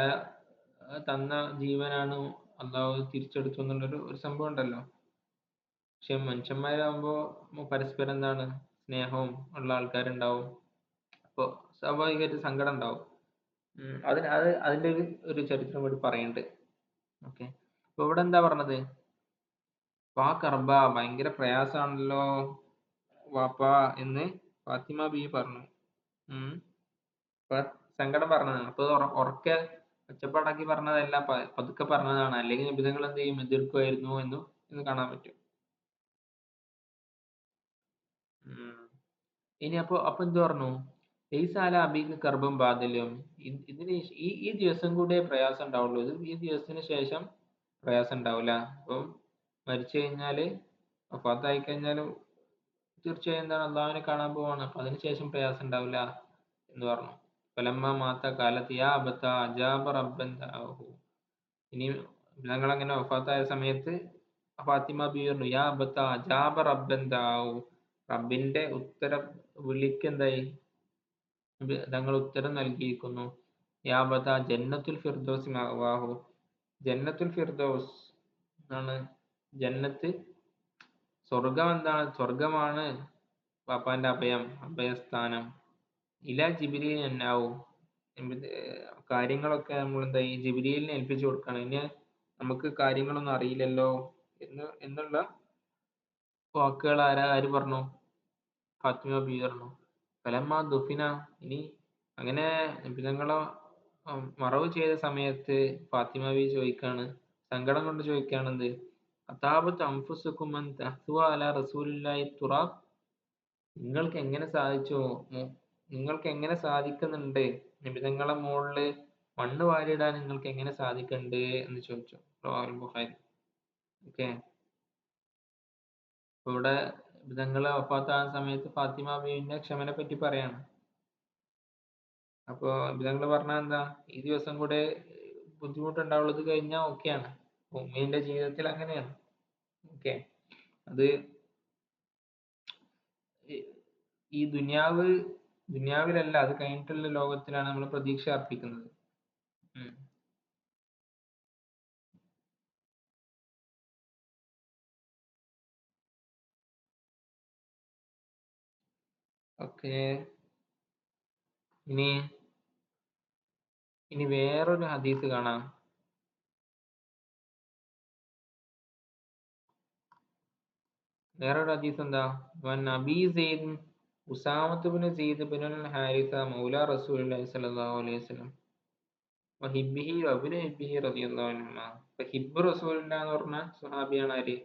തന്ന ജീവനാണ് അള്ളാഹു തിരിച്ചെടുത്തു എന്നുള്ളൊരു സംഭവം ഉണ്ടല്ലോ. പക്ഷെ മനുഷ്യന്മാരാകുമ്പോ പരസ്പരം എന്താണ്, സ്നേഹവും ഉള്ള ആൾക്കാരുണ്ടാവും. അപ്പൊ സ്വാഭാവികമായിട്ട് സങ്കടം ഉണ്ടാവും. അതിന്റെ ഒരു ചരിത്രം കൂടി പറയുന്നുണ്ട്. ഓക്കെ. അപ്പൊ ഇവിടെ എന്താ പറഞ്ഞത്, വാ കർബ, ഭയങ്കര പ്രയാസാണല്ലോ വാപ്പാ എന്ന് ഫാത്തിമ ബി പറഞ്ഞു. ഉം. അപ്പൊ സങ്കടം പറഞ്ഞതാണ്. അപ്പൊ ഉറക്കെ ഒച്ചപ്പാടാക്കി പറഞ്ഞതല്ല, പതുക്കെ പറഞ്ഞതാണ്. അല്ലെങ്കിൽ നിബിധങ്ങൾ എന്ത് ചെയ്യും, എതിർക്കുമായിരുന്നു എന്നും ഇന്ന് കാണാൻ പറ്റും. ഉം. ഇനി അപ്പൊ എന്ത് പറഞ്ഞു, ലൈസാല അബീക്ക് കർബം ബാദല്യം, ഇതിന് ഈ ദിവസം കൂടെ പ്രയാസം ഉണ്ടാവുള്ളൂ, ഈ ദിവസത്തിന് ശേഷം പ്രയാസം ഉണ്ടാവില്ല. അപ്പം മരിച്ചു കഴിഞ്ഞാല്, വഫാത്തായി കഴിഞ്ഞാല് തീർച്ചയായും എന്താണ്, അള്ളാഹുവിനെ കാണാൻ പോവാണ്. അപ്പൊ അതിനുശേഷം പ്രയാസം ഉണ്ടാവില്ല എന്ന് പറഞ്ഞു. ഫലമ്മ മാത്ത കാലത്ത് യാ അബത്ത അജാബ റബ്ബൻ ദഅവഹു. ഇനി ഞങ്ങൾ അങ്ങനെ വഫാത്തായ സമയത്ത് ഫാത്തിമ ബി പറഞ്ഞു, യാ അബത്ത അജാബ റബ്ബൻ ദഅവഹു, റബ്ബിന്റെ ഉത്തരം വിളിക്ക് എന്തായി, തങ്ങൾ ഉത്തരം നൽകിയിരിക്കുന്നു. യാ അബത്ത ജന്നത്തുൽ ഫിർദൗസി മഅവാഹു, ജന്നത്തുൽ ഫിർദൗസ് ആണ് ജന്നത്ത്, സ്വർഗം എന്താണ്, സ്വർഗമാണ് പാപ്പാന്റെ അഭയസ്ഥാനം. ഇല ജിബിരിയിൽ എന്നാവും, കാര്യങ്ങളൊക്കെ നമ്മൾ എന്താ ഈ ജിബിരിയിലിനെ ഏൽപ്പിച്ചു കൊടുക്കണം. ഇനി നമുക്ക് കാര്യങ്ങളൊന്നും അറിയില്ലല്ലോ എന്നുള്ള വാക്കുകൾ ആര് പറഞ്ഞു, ഫാത്തിമ ബി പറഞ്ഞു. ഫലമ്മ ദുഫിന, ഇനി അങ്ങനെ നബിതങ്ങളെ മറവ് ചെയ്ത സമയത്ത് ഫാത്തിമ ബി ചോദിക്കാണ്, സങ്കടം കൊണ്ട് ചോദിക്കാണെന്ത്, അതാബത്ത് അംഫുസുക്കും അൻ തഹ്തുവ അലാ റസൂലില്ലാഹി തുറാബ്, നിങ്ങൾക്ക് എങ്ങനെ സാധിച്ചു നിങ്ങൾക്ക് എങ്ങനെ സാധിക്കുന്നുണ്ട്? നിബിതങ്ങളെ മുകളില് മണ്ണ് വാരിയിടാൻ നിങ്ങൾക്ക് എങ്ങനെ സാധിക്കുന്നുണ്ട് എന്ന് ചോദിച്ചു റവാഹുൽ ബുഖാരി. ഓക്കെ. ഇവിടെ നിബിതങ്ങള് വഫാത്തായ സമയത്ത് ഫാത്തിമ ബീവിന്റെ ക്ഷമനെ പറ്റി പറയാണ്. അപ്പൊ നിബിതങ്ങള് പറഞ്ഞ എന്താ, ഈ ദിവസം കൂടെ ബുദ്ധിമുട്ടുണ്ടാവുള്ളത് കഴിഞ്ഞാൽ ഓക്കെയാണ്. ഉമ്മയുടെ ജീവിതത്തിൽ അങ്ങനെയാണ്. ഓക്കെ. അത് ഈ ദുനിയാവിലല്ല, അത് കഴിഞ്ഞിട്ടുള്ള ലോകത്തിലാണ് നമ്മൾ പ്രതീക്ഷ അർപ്പിക്കുന്നത്. ഉം. ഓക്കെ. ഇനി ഇനി വേറൊരു ഹദീസ് കാണാം. വേറൊരു ഹദീസ് എന്താ, വൻ അബീ സെയ്ദ് ഉസാമത്ത് ബിൻ സെയ്ദ് ബിൻ ഹാരിസ മൗല റസൂലുള്ളാഹി സ്വല്ലല്ലാഹു അലൈഹി വസല്ലം വഹിബ്ബിഹി വബ്നി ഹിബ്ബിഹി റളിയല്ലാഹു അൻഹുമാ. ഇപ്പൊ ഹിബ്ബ് റസൂലുള്ളാഹി എന്ന് പറഞ്ഞ സ്വഹാബിയാണ് ആര്?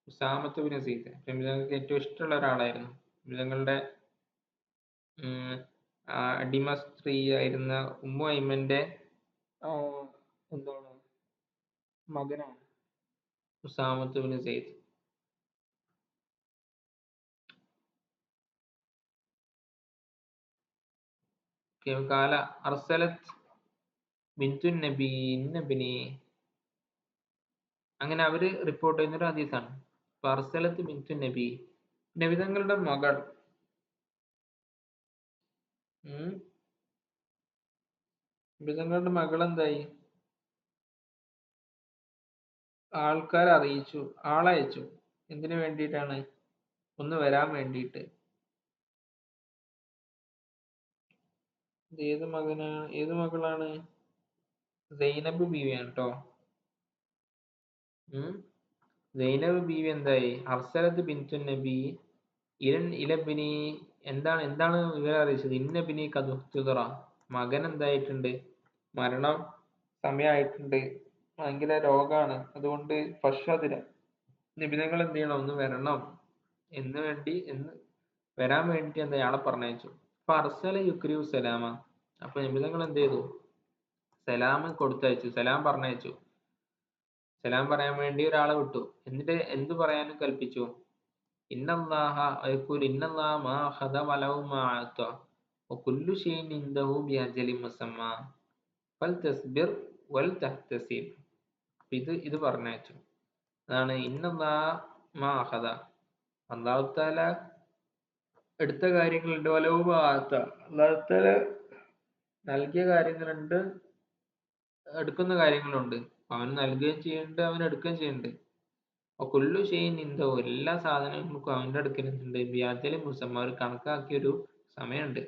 ഉസാമത്ത് ബിൻ സെയ്ദ്. നബിതങ്ങൾക്ക് ഏറ്റവും ഇഷ്ടമുള്ള ഒരാളായിരുന്നു. നബിതങ്ങളുടെ അടിമ സ്ത്രീ ആയിരുന്ന ഉമ്മു ഐമന്റെ എന്താണ് മകനാണ് ഉസാമത്ത് ബിൻ സെയ്ദ്. കാല അർസലത്ത് ബിന്തുൻ നബി നബിനി, അങ്ങനെ അവര് റിപ്പോർട്ട് ചെയ്യുന്ന ഒരു ഹദീസാണ്. അർസലത്ത് ബിന്തുൻ നബി, നബിതങ്ങളുടെ മകൾ നബിതങ്ങളുടെ മകൾ എന്തായി, ആൾക്കാരെ അറിയിച്ചു, ആളയച്ചു. എന്തിനു വേണ്ടിയിട്ടാണ്? ഒന്ന് വരാൻ വേണ്ടിയിട്ട്. ഇത് ഏത് മകളാണ്? സൈനബ് ബീവിയാണ് കേട്ടോ. സൈനബ് ബീവി എന്തായി, അർസലത്ത് ബിന്തുൻ നബി ഇലബിനി, എന്താണ് വിവരം അറിയിച്ചത്? ഇന്നബിനി കതുറ, മകൻ എന്തായിട്ടുണ്ട്, മരണം സമയമായിട്ടുണ്ട്, ഭയങ്കര രോഗാണ്, അതുകൊണ്ട് ഫഷദിര, നിബിധങ്ങൾ എന്ത് ചെയ്യണം, ഒന്ന് വരണം എന്ന് വരാൻ വേണ്ടി എന്താ അയാളെ പറഞ്ഞയച്ചു. അപ്പൊ അർസല യുക്രിയു സലാമ, അപ്പൊ നിബിധങ്ങൾ എന്ത് ചെയ്തു, സലാം കൊടുത്തയച്ചു, സലാം പറഞ്ഞയച്ചു. സലാം പറയാൻ വേണ്ടി ഒരാളെ വിട്ടു. എന്നിട്ട് എന്ത് പറയാനും കൽപ്പിച്ചു? ഇന്നല്ലാഹ യഖൂൽ ഇന്നല്ലാഹ മാ അഖദ വലഹു മാ അഅത വകുല്ലു ഷൈഇൻ ഇൻദഹു ബിഅജലിൻ മുസമ്മാ ഫൽതസ്ബിർ വൽതഹ്തസിബ്. ഇത് പറഞ്ഞയച്ചു. അതാണ് ഇന്നല്ലാഹ മാ അഖദ, അല്ലാഹു തആല എടുത്ത കാര്യങ്ങളുണ്ട്, വലഹു മാ അഅത, അല്ലാഹു തആല നൽകിയ കാര്യങ്ങളുണ്ട്, എടുക്കുന്ന കാര്യങ്ങളുണ്ട്. അവൻ നൽകുകയും ചെയ്യുന്നുണ്ട്, അവൻ എടുക്കുകയും ചെയ്യുന്നുണ്ട്. കുല്ലു ഷൈഇൻ ഇൻദഹു, എല്ലാ സാധനങ്ങൾക്കും അവന്റെ അടുക്കലുണ്ട്, ബിഅജലിൻ മുസമ്മ, ഒരു കണക്കാക്കിയൊരു സമയമുണ്ട്.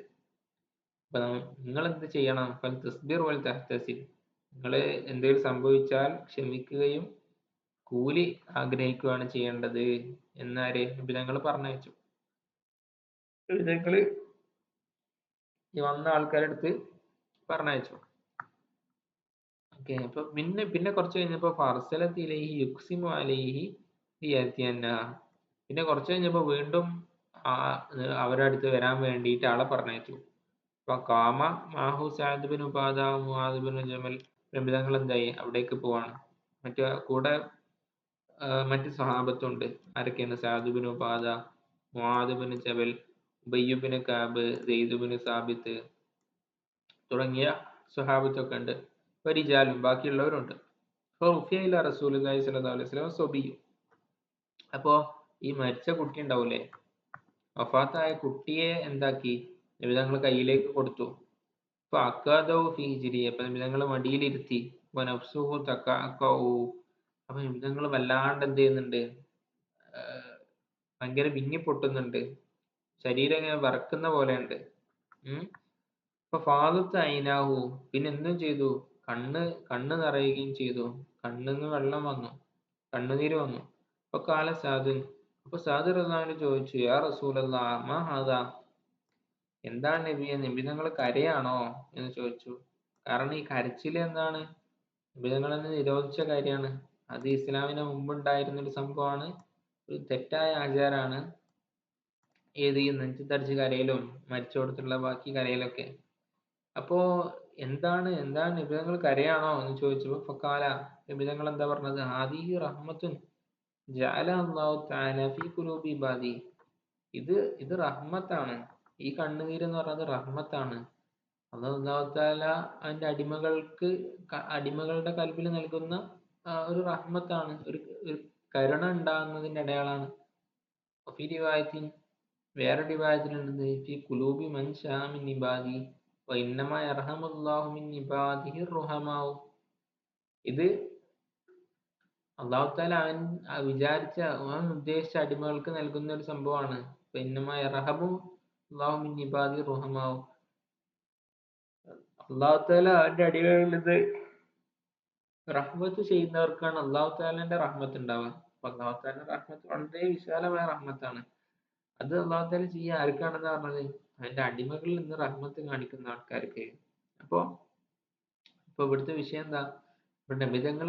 അപ്പൊ നിങ്ങൾ എന്ത് ചെയ്യണം? ഫൽ തസ്ബിർ വൽ തഹ്തസിബ്, നിങ്ങൾ എന്തെങ്കിലും സംഭവിച്ചാൽ ക്ഷമിക്കുകയും കൂലി ആഗ്രഹിക്കുകയാണ് ചെയ്യേണ്ടത് എന്നാര് നബിതങ്ങൾ പറഞ്ഞയച്ചു. നബിതങ്ങൾ ഈ വന്ന ആൾക്കാരുടെ അടുത്ത് പറഞ്ഞയച്ചു. ഓക്കെ. അപ്പൊ പിന്നെ കുറച്ച് കഴിഞ്ഞപ്പോ ഫർസലത്തിലേഹി യുക്സിമു അലൈഹി ലിയഅതിയന്ന, പിന്നെ കുറച്ച് കഴിഞ്ഞപ്പോ വീണ്ടും അവരുടെ അടുത്ത് വരാൻ വേണ്ടിയിട്ട് ആളെ പറഞ്ഞയച്ചു. അപ്പൊ കാമ മാഹു Saad bin Ubada Muadh bin Jamal, നബിതങ്ങൾ എന്തായി, അവിടേക്ക് പോവാണ്. കൂടെ മറ്റ് സഹാബത്തുണ്ട്. ആരൊക്കെയാണ്? Saad bin Ubada, Muadh bin Jabal, Ubayy bin Kab, Zaid bin Thabit തുടങ്ങിയ സ്വഹാബത്തൊക്കെ ഉണ്ട്. റിജാലും, ബാക്കിയുള്ളവരുണ്ട്. റുഫിയ റസൂലുള്ളാഹി സ്വല്ലല്ലാഹു അലൈഹി വസല്ലം സ്വബിയ്യു, അപ്പോ ഈ മരിച്ച കുട്ടി ഉണ്ടാവൂലേ, വഫാത്തായ കുട്ടിയെ എന്താക്കി, നബിതങ്ങൾ കയ്യിലേക്ക് കൊടുത്തു. അപ്പൊ അക്കാദൗ ഫീ ഹിജ്രി, അപ്പൊ നബിതങ്ങൾ മടിയിലിരുത്തി. നഫ്സുഹു തഖഅഖഉ, അപ്പൊ നബിതങ്ങൾ വല്ലാണ്ട് എന്ത് ചെയ്യുന്നുണ്ട്, ഭയങ്കര വിങ്ങി പൊട്ടുന്നുണ്ട്, ശരീരം ഇങ്ങനെ വിറക്കുന്ന പോലെ ഉണ്ട്. അപ്പൊ ഫാദത്ത് ഐനാഹു, പിന്നെ എന്തും ചെയ്തു, കണ്ണ് നിറയുകയും ചെയ്തു, കണ്ണിന്ന് വെള്ളം വന്നു, കണ്ണുനീര് വന്നു. അപ്പൊ കാല സാദ്, അപ്പൊ സാദ് റളിയല്ലാഹു ചോദിച്ചു, യാ റസൂലല്ലാഹ് മാ ഹാദാ, എന്താണ് നബിയെ, നബിതങ്ങൾ കരയാണോ എന്ന് ചോദിച്ചു. കാരണം ഈ കരച്ചില് എന്താണ്, നബിതങ്ങൾ നിരോധിച്ച കാര്യമാണ്. അത് ഇസ്ലാമിന് മുമ്പുണ്ടായിരുന്ന ഒരു സംഭവമാണ്, ഒരു തെറ്റായ ആചാരമാണ്. ഏത് ഈ നെഞ്ചത്തടിച്ച് കരയലും മരിച്ചോടത്തുള്ള ബാക്കി കരയലൊക്കെ. അപ്പോ എന്താണ് നിബിധങ്ങൾ കരയാണോ എന്ന് ചോദിച്ചപ്പോ ഫക്കാല, നിബിധങ്ങൾ എന്താ പറഞ്ഞത്? ഹാദിഹി റഹ്മത്തുൻ ജഅലഹ അല്ലാഹു തആല ഫീ ഖുലൂബി ഇബാദി. ഇത് റഹ്മത്താണ്. ഈ കണ്ണുനീര് എന്ന് പറയുന്നത് റഹ്മത്താണ്. അല്ലാഹു തആല അവന്റെ അടിമകളുടെ കൽബിൽ നൽകുന്ന ഒരു റഹ്മത്താണ്, ഒരു കരുണ ഉണ്ടാകുന്നതിന്റെ അടയാളാണ്. വഫീ റിവായത്തിൻ, വേറെ റിവായത്തിലുണ്ട്, ഫീ ഖുലൂബി മൻ ശാഅ മിൻ ഇബാദി വ ഇന്നമാ യർഹമുല്ലാഹു മിൻ ഇബാദിഹി റുഹമാഉ. ഇത് അല്ലാഹു തആല അവൻ വിചാരിച്ച, അവൻ ഉദ്ദേശിച്ച അടിമകൾക്ക് നൽകുന്ന ഒരു സംഭവമാണ്. വ ഇന്നമാ യർഹമു അല്ലാഹു മിൻ ഇബാദിഹി റുഹമാഉ. അല്ലാഹു തആല അവന്റെ അടിമകളിൽ നിന്ന് റഹ്മത്ത് ചെയ്യുന്നവർക്കാണ് അല്ലാഹു തആലന്റെ റഹ്മത്ത് ഉണ്ടാവുക. അപ്പൊ അല്ലാഹു തആലന്റെ റഹ്മത്ത് വളരെ വിശാലമായ റഹ്മത്താണ്. അത് അല്ലാഹു തആല ചെയ്യുക ആർക്കാണെന്ന് പറഞ്ഞത്? അവന്റെ അടിമകളിൽ നിന്ന് റഹ്മത്ത് കാണിക്കുന്ന ആൾക്കാർക്ക്. അപ്പൊ ഇവിടുത്തെ വിഷയം എന്താ? ഇപ്പൊ നബിതങ്ങൾ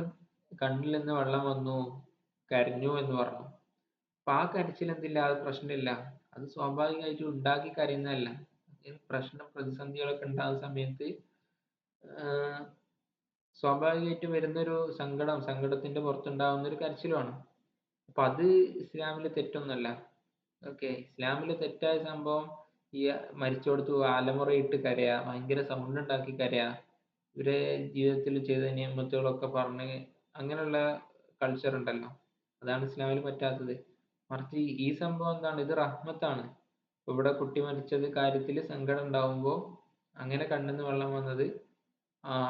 കണ്ണിൽ നിന്ന് വെള്ളം വന്നു, കരഞ്ഞു എന്ന് പറഞ്ഞു. അപ്പൊ ആ കരച്ചിൽ എന്തില്ല, അത് പ്രശ്നമില്ല. അത് സ്വാഭാവികമായിട്ട് ഉണ്ടാക്കി കരയുന്നതല്ല. പ്രശ്നം പ്രതിസന്ധികളൊക്കെ ഉണ്ടാകുന്ന സമയത്ത് സ്വാഭാവികമായിട്ട് വരുന്നൊരു സങ്കടത്തിന്റെ പുറത്തുണ്ടാകുന്ന ഒരു കരച്ചിലുമാണ്. അപ്പൊ അത് ഇസ്ലാമിൽ തെറ്റൊന്നുമല്ല. ഓക്കെ, ഇസ്ലാമിൽ തെറ്റായ സംഭവം ഈ മരിച്ചോടത്ത് അലമുറയിട്ട് കരയാ, ഭയങ്കര സൗണ്ട് ഉണ്ടാക്കി കരയാ, ഇവരെ ജീവിതത്തിൽ ചെയ്ത നിയമത്തുകളൊക്കെ പറഞ്ഞ് അങ്ങനെയുള്ള കൾച്ചർ ഉണ്ടല്ലോ, അതാണ് ഇസ്ലാമിൽ പറ്റാത്തത്. മറിച്ച് ഈ സംഭവം എന്താണ്? ഇത് റഹ്മത്താണ്. ഇവിടെ കുട്ടി മരിച്ചത് കാര്യത്തിൽ സങ്കടം ഉണ്ടാവുമ്പോൾ അങ്ങനെ കണ്ണിന്ന് വെള്ളം വന്നത്,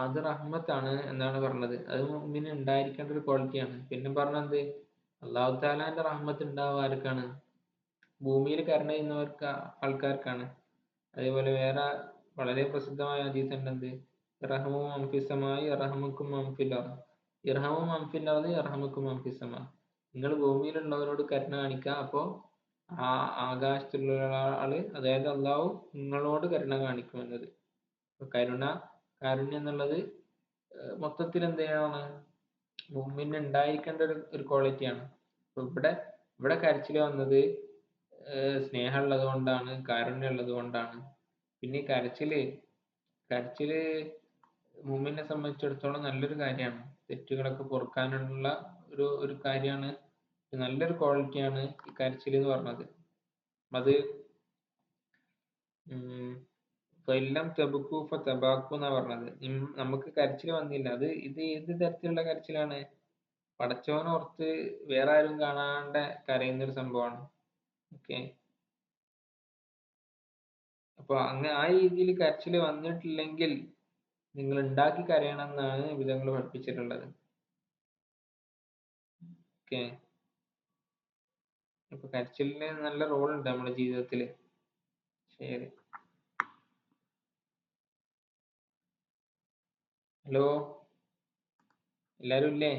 അത് റഹ്മത്താണ് എന്നാണ് പറഞ്ഞത്. അത് മുഅ്മിന് ഉണ്ടായിരിക്കേണ്ട ഒരു ക്വാളിറ്റിയാണ്. പിന്നെ പറഞ്ഞത് അല്ലാഹു തആലാന്റെ റഹ്മത്ത് ഉണ്ടാവുക ആർക്കാണ്? ഭൂമിയിൽ കരുണ ചെയ്യുന്നവർക്ക്, ആൾക്കാർക്കാണ്. അതേപോലെ വേറെ വളരെ പ്രസിദ്ധമായ ഹദീസ് ഉണ്ട്, എന്ത്? ഇർഹമു മൻ ഫിസ് സമാഇ യർഹമുക്കും മൻ ഫിൽ അർദ്, ഇർഹമു മൻ ഫിൽ അർദി യർഹമുക്കും മൻ ഫിസ് സമാ. നിങ്ങൾ ഭൂമിയിലുള്ളവരോട് കരുണ കാണിക്കുക, അപ്പോ ആ ആകാശത്തുള്ള ആള്, അതായത് അള്ളാഹു നിങ്ങളോട് കരുണ കാണിക്കുമെന്നത്. കാരുണ്യം എന്നുള്ളത് മൊത്തത്തിൽ എന്ത് ചെയ്യണം? മുഅ്മിന് ഉണ്ടായിരിക്കേണ്ട ഒരു ക്വാളിറ്റിയാണ്. അപ്പൊ ഇവിടെ കരച്ചിൽ വന്നത് സ്നേഹമുള്ളത് കൊണ്ടാണ്, കാരുണ്യം ഉള്ളത് കൊണ്ടാണ്. പിന്നെ ഈ കരച്ചില് മുഅ്മിനെ സംബന്ധിച്ചിടത്തോളം നല്ലൊരു കാര്യമാണ്. തെറ്റുകളൊക്കെ പൊറുക്കാനുള്ള ഒരു കാര്യമാണ്. നല്ലൊരു ക്വാളിറ്റിയാണ് ഈ കരച്ചിൽ എന്ന് പറഞ്ഞത്. അത് ഫഇല്ലം തബ്കൂ ഫതബാക്കൂ എന്നാ പറഞ്ഞത്. നമുക്ക് കരച്ചിൽ വന്നില്ല, ഇത് ഏത് തരത്തിലുള്ള കരച്ചിലാണ്? പടച്ചവനോർത്ത് വേറെ ആരും കാണാണ്ട് കരയുന്ന ഒരു സംഭവമാണ്. ഓക്കെ, അപ്പൊ ആ രീതിയിൽ കരച്ചിൽ വന്നിട്ടില്ലെങ്കിൽ നിങ്ങൾ ഉണ്ടാക്കി കരയണം എന്നാണ് വിധങ്ങൾ പഠിപ്പിച്ചിട്ടുള്ളത്. ഓക്കെ, അപ്പൊ കരച്ചിലിന് നല്ല റോൾ ഉണ്ട് നമ്മുടെ ജീവിതത്തില്. ശരി, ഹലോ, എല്ലാരും ഇല്ലേ?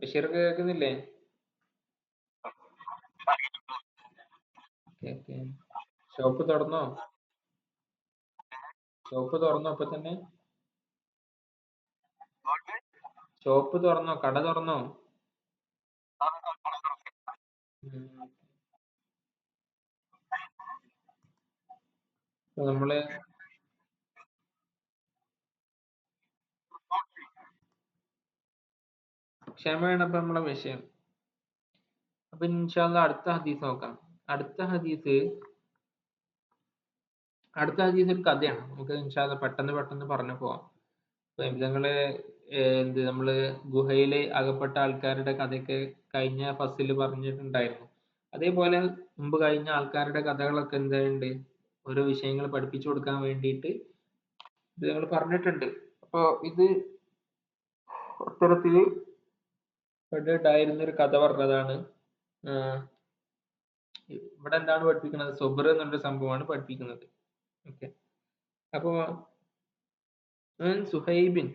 ബഷീർക്ക് കേൾക്കുന്നില്ലേ? Okay okay. ഷോപ്പ് തുറന്നോ? ഷോപ്പ് തുറന്നോ ഇപ്പൊ തന്നെ? ഷോപ്പ് തുറന്നോ? കട തുറന്നോ? ഇപ്പൊ നമ്മള് ക്ഷമയാണ് ഇപ്പൊ നമ്മളെ വിഷയം. അപ്പൊ ഇൻഷാ അല്ലാഹ് അടുത്ത ഹദീസ് നോക്കാം. അടുത്ത ഹദീസ് ഒരു കഥയാണ്. നമുക്ക് ഇൻഷാ അല്ലാഹ് പെട്ടെന്ന് പറഞ്ഞു പോവാം. ഇപ്പൊ നിങ്ങള് നമ്മള് ഗുഹയില് അകപ്പെട്ട ആൾക്കാരുടെ കഥയൊക്കെ കഴിഞ്ഞ ഫസില് പറഞ്ഞിട്ടുണ്ടായിരുന്നു. അതേപോലെ മുമ്പ് കഴിഞ്ഞ ആൾക്കാരുടെ കഥകളൊക്കെ എന്തായിട്ടുണ്ട്, ഓരോ വിഷയങ്ങൾ പഠിപ്പിച്ചു കൊടുക്കാൻ വേണ്ടിയിട്ട് ഇത് ഞങ്ങൾ പറഞ്ഞിട്ടുണ്ട്. അപ്പൊ ഇത് അത്തരത്തില് ഉണ്ടായിരുന്ന ഒരു കഥ പറഞ്ഞതാണ്. ഇവിടെ എന്താണ് പഠിപ്പിക്കുന്നത്? സൊബർ എന്നുള്ളൊരു സംഭവമാണ് പഠിപ്പിക്കുന്നത്. ഓക്കെ, അപ്പൊ സുഹൈബിൻ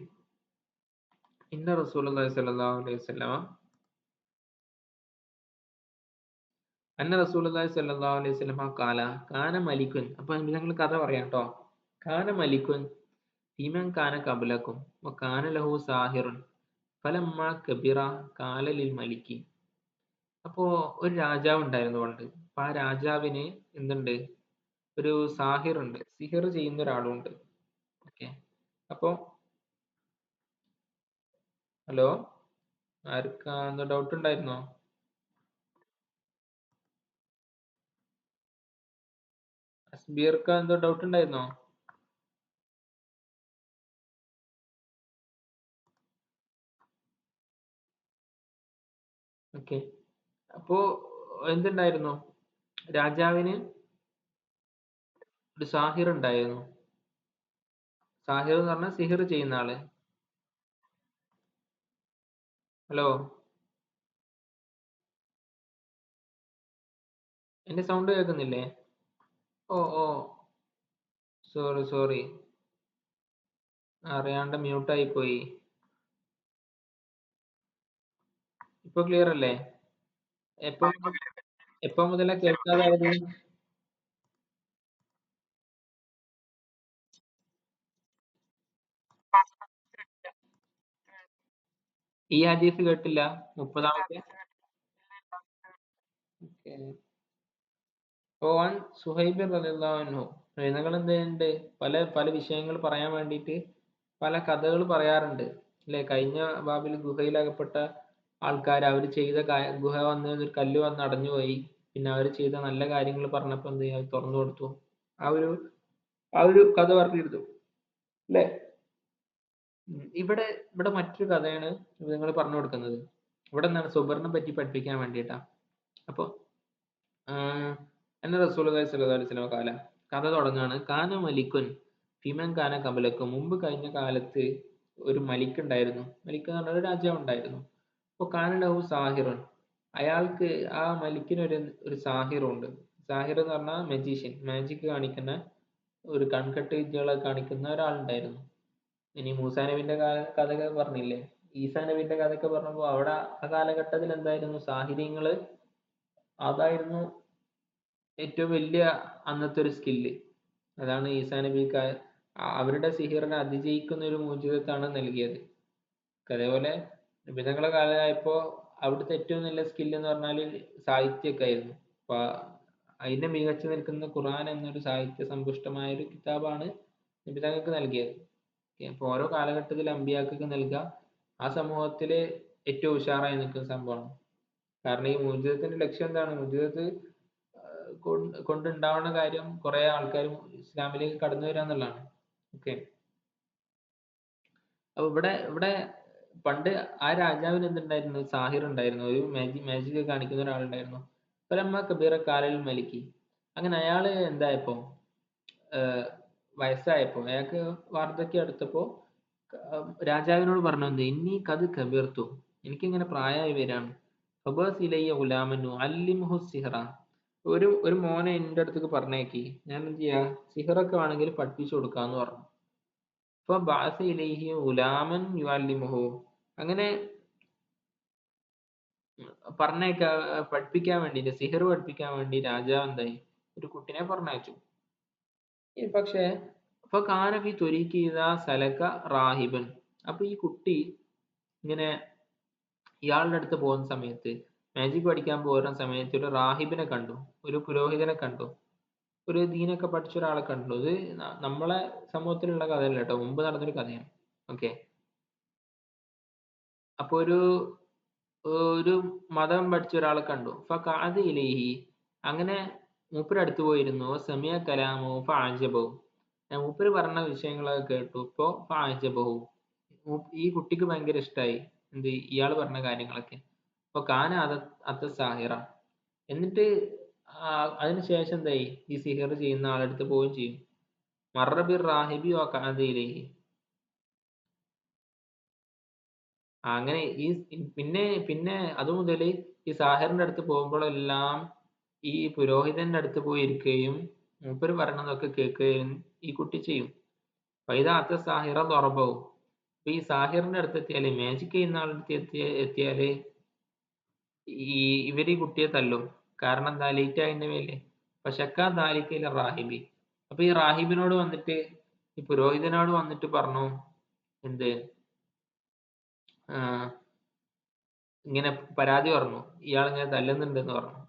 ഇന്ന റസൂലുള്ളാഹി സ്വല്ലല്ലാഹു അലൈഹി വസല്ലമ അന്ന റസൂലുള്ളാഹി സ്വല്ലല്ലാഹു അലൈഹി വസല്ലമ ഖാല കാന മലിക്കുൻ. അപ്പൊ ഞങ്ങൾ കഥ പറയാം കേട്ടോ. കാന മലിക്കുൻ ഫീമൻ കാന ഖബലക്കും വകാന ലഹു സാഹിറുൻ ഫലമ്മ കബിറ കാലലിൽ മലിക്ക്. അപ്പോ ഒരു രാജാവ് ഉണ്ടായിരുന്നു പണ്ട്. അപ്പൊ ആ രാജാവിന് എന്തുണ്ട്? ഒരു സാഹിർ ഉണ്ട്, സിഹിർ ചെയ്യുന്ന ഒരാളുണ്ട്. ഓക്കെ. അപ്പോ ഹലോ, ആർക്കാ എന്തോ ഡൗട്ട് ഉണ്ടായിരുന്നോ? അസ്ബീർക്ക് എന്തോ ഡൗട്ട് ഉണ്ടായിരുന്നോ? ഓക്കെ. അപ്പോ എന്തുണ്ടായിരുന്നു? രാജാവിന് ഒരു സാഹിർ ഉണ്ടായിരുന്നു. സാഹിർ എന്ന് പറഞ്ഞാൽ സിഹിർ ചെയ്യുന്ന ആള്. ഹലോ, എന്റെ സൗണ്ട് കേൾക്കുന്നില്ലേ? ഓ ഓ, സോറി സോറി, അറിയാണ്ട് മ്യൂട്ടായി പോയി. ഇപ്പൊ ക്ലിയർ അല്ലേ? എപ്പോ എപ്പോ മുതലാ കേൾക്കാതായത്? ഈ ഹദീസ് കേട്ടില്ല? 30-ാമത്തെ. ഓക്കെ. ഓൻ സുഹൈബ് റളിയല്ലാഹു അൻഹു നിങ്ങൾ എന്തുണ്ട്, പല പല വിഷയങ്ങൾ പറയാൻ വേണ്ടിയിട്ട് പല കഥകൾ പറയാറുണ്ട് അല്ലെ? കഴിഞ്ഞ ബാബിൽ ഗുഹയിൽ അകപ്പെട്ട ആൾക്കാർ, അവർ ചെയ്ത ഗുഹ വന്ന് ഒരു കല്ല് വന്ന് അടഞ്ഞു പോയി. പിന്നെ അവർ ചെയ്ത നല്ല കാര്യങ്ങൾ പറഞ്ഞപ്പോൾ എന്ത് ചെയ്യും? അത് തുറന്നു കൊടുത്തു. ആ ഒരു ആ ഒരു കഥ പറഞ്ഞിരുന്നു അല്ലെ? ഇവിടെ ഇവിടെ മറ്റൊരു കഥയാണ് നിങ്ങൾ പറഞ്ഞു കൊടുക്കുന്നത്. ഇവിടെ എന്താണ്? സുബറിനെ പറ്റി പഠിപ്പിക്കാൻ വേണ്ടിയിട്ടാ. അപ്പൊ എന്നെ റസൂലുള്ളാഹി സ്വല്ലല്ലാഹു അലൈഹി വസല്ലം കഥ തുടങ്ങാണ്. കാന മലിക്കുൻ ഫിമൻ കാന കബലക്കും. മുമ്പ് കഴിഞ്ഞ കാലത്ത് ഒരു മലിക് ഉണ്ടായിരുന്നു. മലിക് എന്ന് പറഞ്ഞ ഒരു രാജാവ് ഉണ്ടായിരുന്നു. അപ്പൊ കാന ലഹു സാഹിറുൻ. അയാൾക്ക്, ആ മലിക്കിന് ഒരു സാഹിറുണ്ട്. സാഹിർ എന്ന് പറഞ്ഞാൽ മജീഷ്യൻ, മാജിക് കാണിക്കുന്ന, ഒരു കൺകെട്ട് വിദ്യകളൊക്കെ കാണിക്കുന്ന ഒരാളുണ്ടായിരുന്നു. ഇനി മൂസാ നബിന്റെ കഥയൊക്കെ പറഞ്ഞില്ലേ, ഈസാ നബിന്റെ കഥയൊക്കെ പറഞ്ഞപ്പോ അവിടെ ആ കാലഘട്ടത്തിൽ എന്തായിരുന്നു? സാഹിര്യങ്ങള് അതായിരുന്നു ഏറ്റവും വലിയ അന്നത്തെ ഒരു സ്കില്ല്. അതാണ് ഈസാ നബിക്ക് അവരുടെ സിഹിറിനെ അതിജയിക്കുന്ന ഒരു മോചിതത്താണ് നൽകിയത്. അതേപോലെ നബിതങ്ങളുടെ കാലമായപ്പോ അവിടുത്തെ ഏറ്റവും നല്ല സ്കില്ല് എന്ന് പറഞ്ഞാൽ സാഹിത്യമൊക്കെ ആയിരുന്നു. അപ്പൊ അതിന്റെ മികച്ചു നിൽക്കുന്ന ഖുർആൻ എന്നൊരു സാഹിത്യ സമ്പുഷ്ടമായ ഒരു കിതാബാണ് നബിതങ്ങൾക്ക് നൽകിയത്. അപ്പൊ ഓരോ കാലഘട്ടത്തിൽ അമ്പിയാക്കൾക്ക് നൽകുക ആ സമൂഹത്തില് ഏറ്റവും ഉഷാറായി നിൽക്കുന്ന സംഭവമാണ്. കാരണം ഈ മോചിതത്തിന്റെ ലക്ഷ്യം എന്താണ്? മോചിതത്ത് കൊണ്ടുണ്ടാവുന്ന കാര്യം കുറെ ആൾക്കാർ ഇസ്ലാമിലേക്ക് കടന്നു വരിക എന്നുള്ളതാണ്. ഓക്കെ. അപ്പൊ ഇവിടെ ഇവിടെ പണ്ട് ആ രാജാവിന് എന്തുണ്ടായിരുന്നു? സാഹിർ ഉണ്ടായിരുന്നു, ഒരു മാജിക് കാണിക്കുന്ന ഒരാളുണ്ടായിരുന്നു. ഫലമ്മ കബീറ കാലൽ മലിക്കി. അങ്ങനെ അയാള് എന്തായപ്പോ, വയസ്സായപ്പോ, അയാൾക്ക് വാർദ്ധക്യം അടുത്തപ്പോ രാജാവിനോട് പറഞ്ഞു, എന്ത്, ഇനി കത് കബീർത്തു, എനിക്കിങ്ങനെ പ്രായമായി വരാണ്. ഫബഅസ് ഇലയ്യ ഗുലാമൻ അല്ലിമുഹു സിഹ്റ. ഒരു മോനെ എൻ്റെ അടുത്തേക്ക് പറഞ്ഞേക്കി, ഞാൻ എന്ത് ചെയ്യാ, സിഹറൊക്കെ വേണമെങ്കിൽ പഠിപ്പിച്ചു കൊടുക്കാന്ന് പറഞ്ഞു. അപ്പൊ ബഅസ ഇലൈഹി ഗുലാമൻ യുഅല്ലിമുഹു. അങ്ങനെ പറഞ്ഞേക്കാ, പഠിപ്പിക്കാൻ വേണ്ടി, സിഹർ പഠിപ്പിക്കാൻ വേണ്ടി രാജാവ് എന്തായി, ഒരു കുട്ടിനെ പറഞ്ഞയച്ചു. പക്ഷേ അപ്പൊ കാനഫി ത്വരീഖി ഇദാ സലക റാഹിബൻ. അപ്പൊ ഈ കുട്ടി ഇങ്ങനെ ഇയാളുടെ അടുത്ത് പോകുന്ന സമയത്ത്, മാജിക് പഠിക്കാൻ പോകുന്ന സമയത്ത് ഒരു റാഹിബിനെ കണ്ടു, ഒരു പുരോഹിതനെ കണ്ടു, ഒരു ദീനൊക്കെ പഠിച്ച ഒരാളെ കണ്ടു. ഇത് നമ്മളെ സമൂഹത്തിലുള്ള കഥയല്ല കേട്ടോ, മുമ്പ് നടന്നൊരു കഥയാണ്. ഓക്കെ. അപ്പൊ ഒരു മതം പഠിച്ച ഒരാളെ കണ്ടു. ഫഖഅദ ഇലൈഹി. അങ്ങനെ മൂപ്പര് അടുത്ത് പോയിരുന്നു. സമിയ കലാമു ഫഅജബഹു. മൂപ്പര് പറഞ്ഞ വിഷയങ്ങളൊക്കെ കേട്ടു. ഇപ്പൊ ഫഅജബഹു, ഈ കുട്ടിക്ക് ഭയങ്കര ഇഷ്ടമായി എന്ത്, ഇയാൾ പറഞ്ഞ കാര്യങ്ങളൊക്കെ. അപ്പൊ കാന അത്ത സാഹിറ. എന്നിട്ട് അതിനുശേഷം എന്തായി, ഈ സിഹിർ ചെയ്യുന്ന ആളടുത്ത് പോവുകയും ചെയ്യും. മറ ബിർ റാഹിബി വഖഅദ ഇലൈഹി. അങ്ങനെ ഈ പിന്നെ പിന്നെ അത് മുതൽ ഈ സാഹിറിന്റെ അടുത്ത് പോകുമ്പോഴെല്ലാം ഈ പുരോഹിതന്റെ അടുത്ത് പോയി ഇരിക്കുകയും മൂപ്പര് പറയണതൊക്കെ കേൾക്കുകയും ഈ കുട്ടി ചെയ്യും. ഫൈദാത്ത സാഹിറ ദറബഹു. അപ്പൊ ഈ സാഹിറിന്റെ അടുത്ത് എത്തിയാല്, മാജിക് ചെയ്യുന്ന ആളുടെ അടുത്ത് എത്തിയാല് ഈ ഇവര് ഈ കുട്ടിയെ തല്ലും. കാരണം എന്താ? ലേറ്റ് ആയതിന്റെ മേലെ. പക്ഷക്കാ ദാലിക്കയിലെ റാഹിബി. അപ്പൊ ഈ റാഹിബിനോട് വന്നിട്ട്, ഈ പുരോഹിതനോട് വന്നിട്ട് പറഞ്ഞു, എന്ത്, ഇങ്ങനെ പരാതി പറഞ്ഞു, ഇയാളിങ്ങനെ തല്ലുന്നുണ്ട് എന്ന് പറഞ്ഞു.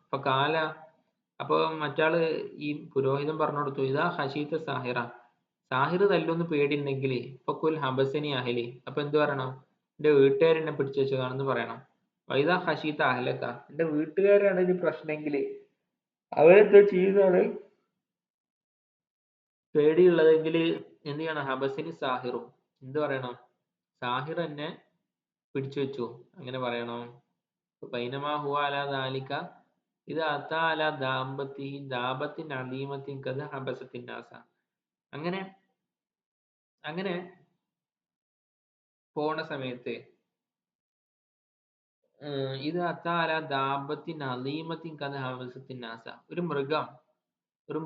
അപ്പൊ മറ്റാള് ഈ പുരോഹിതൻ പറഞ്ഞു കൊടുത്തു, ഇതാ ഹഷീത്ത സാഹിറ, സാഹിർ തല്ലൊന്ന് പേടിയുണ്ടെങ്കിൽ ഇപ്പൊ കുൽ ഹബസനി അഹലി, അപ്പൊ എന്ത് പറയണം? എന്റെ വീട്ടുകാരെന്നെ പിടിച്ചു വെച്ചതാണെന്ന് പറയണം. വൈദാ ഹഷീത്ത അഹലക്ക, എന്റെ വീട്ടുകാരാണ് ഇത് പ്രശ്നമെങ്കിൽ അവരെന്താ ചെയ്യുന്നതാണ് പേടിയുള്ളതെങ്കിൽ എന്ത് ചെയ്യണം? ഹബസനി സാഹിറും, എന്ത് പറയണം? സാഹിർ എന്നെ പിടിച്ചു വെച്ചു, അങ്ങനെ പറയണം. ബൈനമാ ഹുവ അലാ ദാലിക ഇത് അതാ അലാ ദാബത്തിൻ അദീമത്തിൻ കത് ഹബസത്തിൻ നാസ. അങ്ങനെ അങ്ങനെ പോണ സമയത്ത് ഇത് അതാ അലാ ദാബത്തിൻ അദീമത്തിൻ കത് ഹബസത്തിൻ നാസ, ഒരു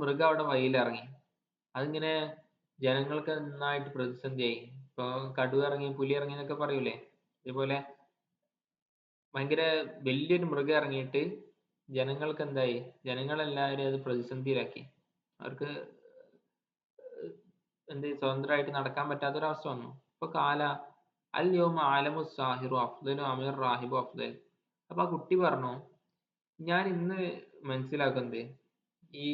മൃഗം അവിടെ വഴിയിലിറങ്ങി. അതിങ്ങനെ ജനങ്ങൾക്ക് നന്നായിട്ട് പ്രതിസന്ധിയായി. ഇപ്പൊ കടുവ ഇറങ്ങി, പുലി ഇറങ്ങി എന്നൊക്കെ പറയൂലേ, ഇതുപോലെ ഭയങ്കര വലിയൊരു മൃഗം ഇറങ്ങിയിട്ട് ജനങ്ങൾക്ക് എന്തായി, ജനങ്ങളെല്ലാവരും അത് പ്രതിസന്ധിയിലാക്കി. അവർക്ക് സ്വതന്ത്രമായിട്ട് നടക്കാൻ പറ്റാത്തൊരവസ്ഥ വന്നു. ഇപ്പൊ അൽ യൗമ ആലമു സാഹിറു അഫ്ദലു അമീർ റാഹിബു അഫ്ദൽ. അപ്പൊ ആ കുട്ടി പറഞ്ഞു, ഞാൻ ഇന്ന് മനസ്സിലാക്കുന്നത് ഈ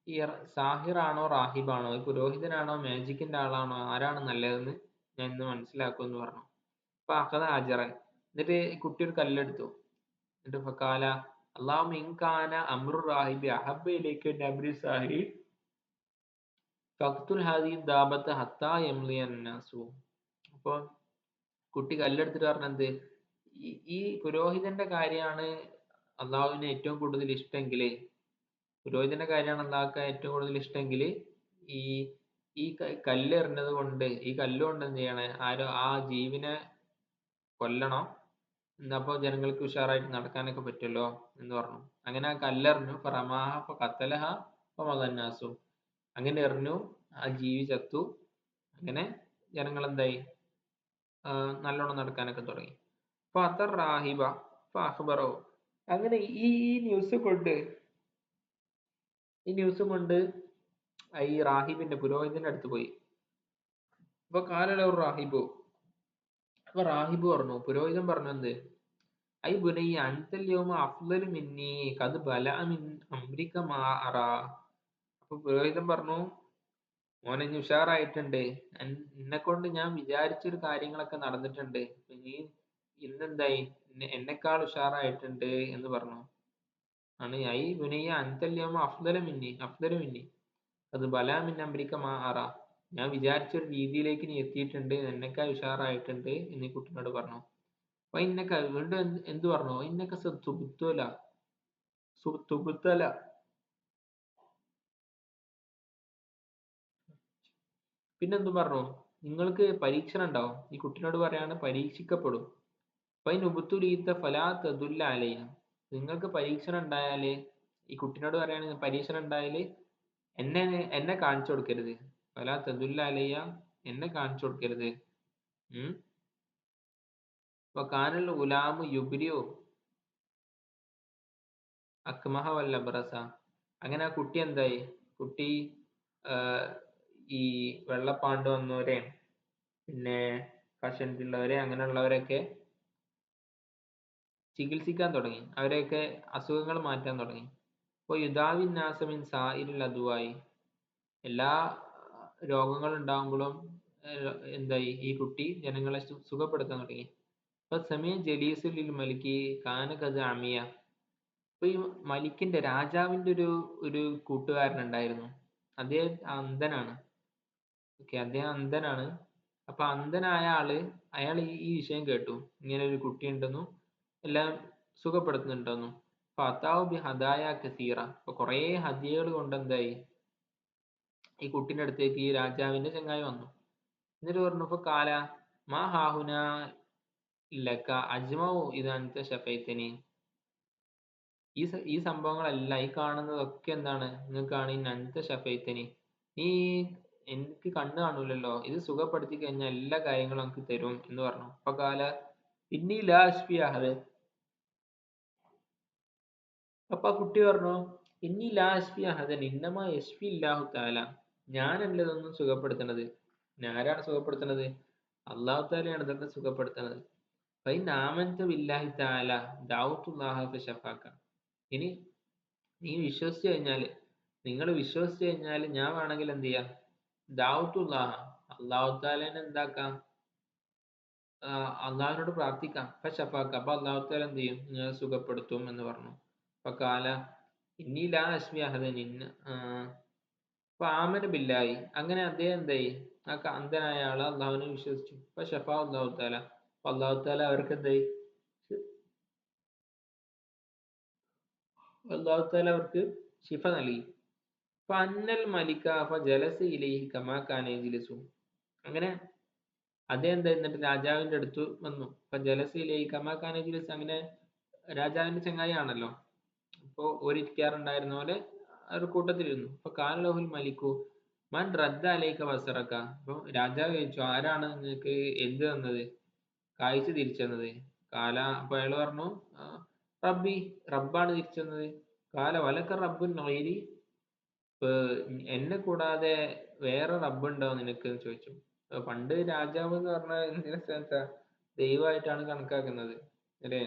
ഈ സാഹിറാണോ റാഹിബാണോ, ഈ പുരോഹിതനാണോ മാജിക്കിന്റെ ആളാണോ, ആരാണ് നല്ലതെന്ന് ഞാൻ ഇന്ന് മനസ്സിലാക്കുമെന്ന് പറഞ്ഞു. അപ്പൊ അഹദ അജറൻ, എന്നിട്ട് കുട്ടി ഒരു കല്ലെടുത്തു. എന്നിട്ട് ഫക്കാല അല്ലാഹുമ്മ ഇൻ കാന അംറു റാഹിബി അഹബ്ബ ഇലൈക മിൻ അംരി സാഹിരി ഫഖ്തുൽ ഹാദിഹി ദാബത ഹത്താ യംളിയ അന്നാസു. അപ്പൊ കുട്ടി കല്ലെടുത്തിട്ട് പറഞ്ഞത്, ഈ പുരോഹിതന്റെ കാര്യമാണ് അള്ളാഹുവിന് ഏറ്റവും കൂടുതൽ ഇഷ്ടമെങ്കിൽ, പുരോഹിതന്റെ കാര്യമാണ് അള്ളാഹ്ക്ക് ഏറ്റവും കൂടുതൽ ഇഷ്ടമെങ്കിൽ ഈ ഈ കല്ല് എറിഞ്ഞത് കൊണ്ട്, ഈ കല്ലുകൊണ്ട് എന്ത് ചെയ്യണേ, ആ ജീവനെ കൊല്ലണം, എന്നപ്പോ ജനങ്ങൾക്ക് ഉഷാറായിട്ട് നടക്കാനൊക്കെ പറ്റുമല്ലോ എന്ന് പറഞ്ഞു. അങ്ങനെ ആ കല്ലെറിഞ്ഞു. ഫറമാഹ ഫഖത്തലഹ ഫമദന്നാസു, അങ്ങനെ എറിഞ്ഞു, ആ ജീവി ചത്തു. അങ്ങനെ ജനങ്ങൾ എന്തായി, നല്ലോണം നടക്കാനൊക്കെ തുടങ്ങി. അപ്പൊ അത്തർ റാഹിബ അഖ്ബറോ, അങ്ങനെ ഈ ന്യൂസ് കൊണ്ട് ഈ റാഹിബിന്റെ, പുരോഹിതന്റെ അടുത്ത് പോയി. അപ്പൊ കാലലോ റാഹിബു, അപ്പൊ റാഹിബ് പറഞ്ഞു, പുരോഹിതൻ പറഞ്ഞു, എന്ത്? ഐ ബുനയ്യ അൻതൽ യൗമ അഫ്ളലു മിന്നി ഖദ് ബലഅ മിൻ അംരിക മാ അറാ. അപ്പൊ പുരോഹിതൻ പറഞ്ഞു, മോനെ നീ ഉഷാറായിട്ടുണ്ട്, എന്നെ കൊണ്ട് ഞാൻ വിചാരിച്ചൊരു കാര്യങ്ങളൊക്കെ നടന്നിട്ടുണ്ട്, നീ ഇന്നെന്തായി, എന്നെക്കാൾ ഉഷാറായിട്ടുണ്ട് എന്ന് പറഞ്ഞു. ആണ് ഐ ബുനയ്യ അൻതൽ യൗമ അഫ്ളലു മിന്നി അത് ബലഅ മിൻ അംരിക മാ അറാ, ഞാൻ വിചാരിച്ചൊരു രീതിയിലേക്ക് നീ എത്തിയിട്ടുണ്ട്, എന്നെക്കാൾ ഉഷാറായിട്ടുണ്ട് എന്ന് ഈ കുട്ടിനോട് പറഞ്ഞു. അപ്പൊ ഇന്നൊക്കെ വീണ്ടും എന്ത് പറഞ്ഞു? ഇന്നൊക്കെ തുബുത്തല, പിന്നെന്തും പറഞ്ഞു, നിങ്ങൾക്ക് പരീക്ഷണം ഉണ്ടാവും. ഈ കുട്ടിനോട് പറയാണ്, പരീക്ഷിക്കപ്പെടും. ഫൈനുബുത്തുലീത്ത ഫലാ തദുല്ല അലൈന, നിങ്ങൾക്ക് പരീക്ഷണം ഉണ്ടായാല്, ഈ കുട്ടിനോട് പറയാണ്, പരീക്ഷണം ഉണ്ടായാല് എന്നെ എന്നെ കാണിച്ചു കൊടുക്കരുത്. ഫലാ തദുല്ല അലയ്യ, എന്നെ കാണിച്ചു കൊടുക്കരുത്. അപ്പൊ കാനൽ ഉലാമു യുബ്രിയോ അക്മഹ വല്ല അബ്രസ. അങ്ങനെ ആ കുട്ടി എന്തായി, കുട്ടി ഈ വെള്ളപ്പാണ്ട് വന്നവരെ, പിന്നെ കഷണ്ടിള്ളവരെ, അങ്ങനെയുള്ളവരൊക്കെ ചികിത്സിക്കാൻ തുടങ്ങി, അവരെയൊക്കെ അസുഖങ്ങൾ മാറ്റാൻ തുടങ്ങി. അപ്പോൾ യുദാവിൻ നാസമിൻ സായിരിൽ അതുവായി, എല്ലാ രോഗങ്ങൾ ഉണ്ടാകുമ്പോഴും എന്തായി, ഈ കുട്ടി ജനങ്ങളെ സുഖപ്പെടുത്താൻ തുടങ്ങി. അപ്പൊ സമയം ജലീസുൽ മലിക്ക് കാനകത് അമിയ. അപ്പൊ ഈ മലിക്കിന്റെ, രാജാവിന്റെ ഒരു കൂട്ടുകാരൻ ഉണ്ടായിരുന്നു. അദ്ദേഹം അന്ധനാണ്. അദ്ദേഹം അന്ധനാണ്. അപ്പൊ അന്ധനായ അയാൾ ഈ വിഷയം കേട്ടു, ഇങ്ങനെ ഒരു കുട്ടി ഉണ്ടെന്നും എല്ലാം സുഖപ്പെടുത്തുന്നുണ്ടെന്നും. അപ്പൊ അതാവു ബി ഹദായ കസീറ, അപ്പൊ കുറെ ഹദിയകൾ കൊണ്ട് എന്തായി, ഈ കുട്ടിന്റെ അടുത്തേക്ക് ഈ രാജാവിന്റെ ചങ്ങായി വന്നു. എന്നിട്ട് പറഞ്ഞു, ഇപ്പൊ മാ ഹാഹുന ലക്ക അജ്മൗ ഇദാൻത ഷഫൈതനി, ഈ സംഭവങ്ങളെല്ലാം, ഈ കാണുന്നതൊക്കെ എന്താണ്, നിങ്ങൾക്കാണ് ഈ നൻത ഷഫൈത്തനി, നീ എനിക്ക് കണ്ണ് കാണൂലല്ലോ, ഇത് സുഖപ്പെടുത്തി കഴിഞ്ഞാൽ എല്ലാ കാര്യങ്ങളും നമുക്ക് തരും എന്ന് പറഞ്ഞു. അപ്പൊ ഇന്നി ലാ അശ്ഫി അഹദ, അപ്പൊ ആ കുട്ടി പറഞ്ഞു, ഇന്നി ലാ അശ്ഫി അഹദൻ ഇന്നമാ യശ്ഫി ഇല്ലാഹു തആല, ഞാനല്ല ഇതൊന്നും സുഖപ്പെടുത്തണത്. ആരാണ് സുഖപ്പെടുത്തണത്? അള്ളാഹു തആലയാണ് ഇതൊക്കെ സുഖപ്പെടുത്തണത്. ഫൈൻ ആമൻത ബില്ലാഹി തആല ദഅവതുല്ലാഹ ഫശഫാക. ഇനി നീ വിശ്വസിച്ചു കഴിഞ്ഞാല്, നിങ്ങൾ വിശ്വസിച്ചു കഴിഞ്ഞാല് ഞാൻ വേണമെങ്കിൽ എന്ത് ചെയ്യാം, ദഅവതുല്ലാഹ, അല്ലാഹു തആലേനെ എന്താക്കാം, അള്ളാഹുവിനോട് പ്രാർത്ഥിക്കാം. ഫശഫാക, അപ്പൊ അല്ലാഹു തആല എന്ത് ചെയ്യും, നിങ്ങളെ സുഖപ്പെടുത്തും എന്ന് പറഞ്ഞു. അപ്പൊ കാല ഇന്നി ലാ അശ്ഫി അഹദൻ അപ്പൊ ആമന ബില്ലാഹി, അങ്ങനെ അദ്ദേഹം എന്തായി, ആ അന്ധനായ ആള് അള്ളാഹുവിനെ വിശ്വസിച്ചു. അപ്പൊ ഷഫാ അല്ലാഹു തആല, അപ്പൊ അല്ലാഹു തആല അവർക്ക് എന്തായി, അല്ലാഹു തആല അവർക്ക് ശിഫ നൽകി. അപ്പൊ അന്നൽ മലിക ഫജലസ ഇലൈഹി കമാ കാന യജ്ലിസു. അങ്ങനെ അദ്ദേഹം എന്താ, എന്നിട്ട് രാജാവിന്റെ അടുത്ത് വന്നു. ഫജലസ ഇലൈഹി കമാ കാന യജ്ലിസു. അങ്ങനെ രാജാവിന്റെ ചങ്ങായി ആണല്ലോ, അപ്പോ ഒരിരിക്കാറുണ്ടായിരുന്ന പോലെ ഒരു കൂട്ടത്തിലിരുന്നു. അപ്പൊ കാന ലഹുൽ മലിക്കു മൻ റദ്ദ അലൈക ബസറക. അപ്പൊ രാജാവ് ചോദിച്ചു, ആരാണ് നിങ്ങൾക്ക് എന്ത് തന്നത്, കാഴ്ച തിരിച്ചു തന്നത്? കാല, അപ്പൊ അയാള് പറഞ്ഞു, റബ്ബി, റബ്ബാണ് തിരിച്ചു തന്നത്. കാല വലക്ക റബ്ബുൻ ഗൈരി, ഇപ്പൊ എന്നെ കൂടാതെ വേറെ റബ്ബുണ്ടോ നിനക്ക് എന്ന് ചോദിച്ചു. അപ്പൊ പണ്ട് രാജാവ് എന്ന് പറഞ്ഞാൽ എന്തിനെ സ്ഥാനത്താ, ദൈവമായിട്ടാണ് കണക്കാക്കുന്നത് അല്ലേ.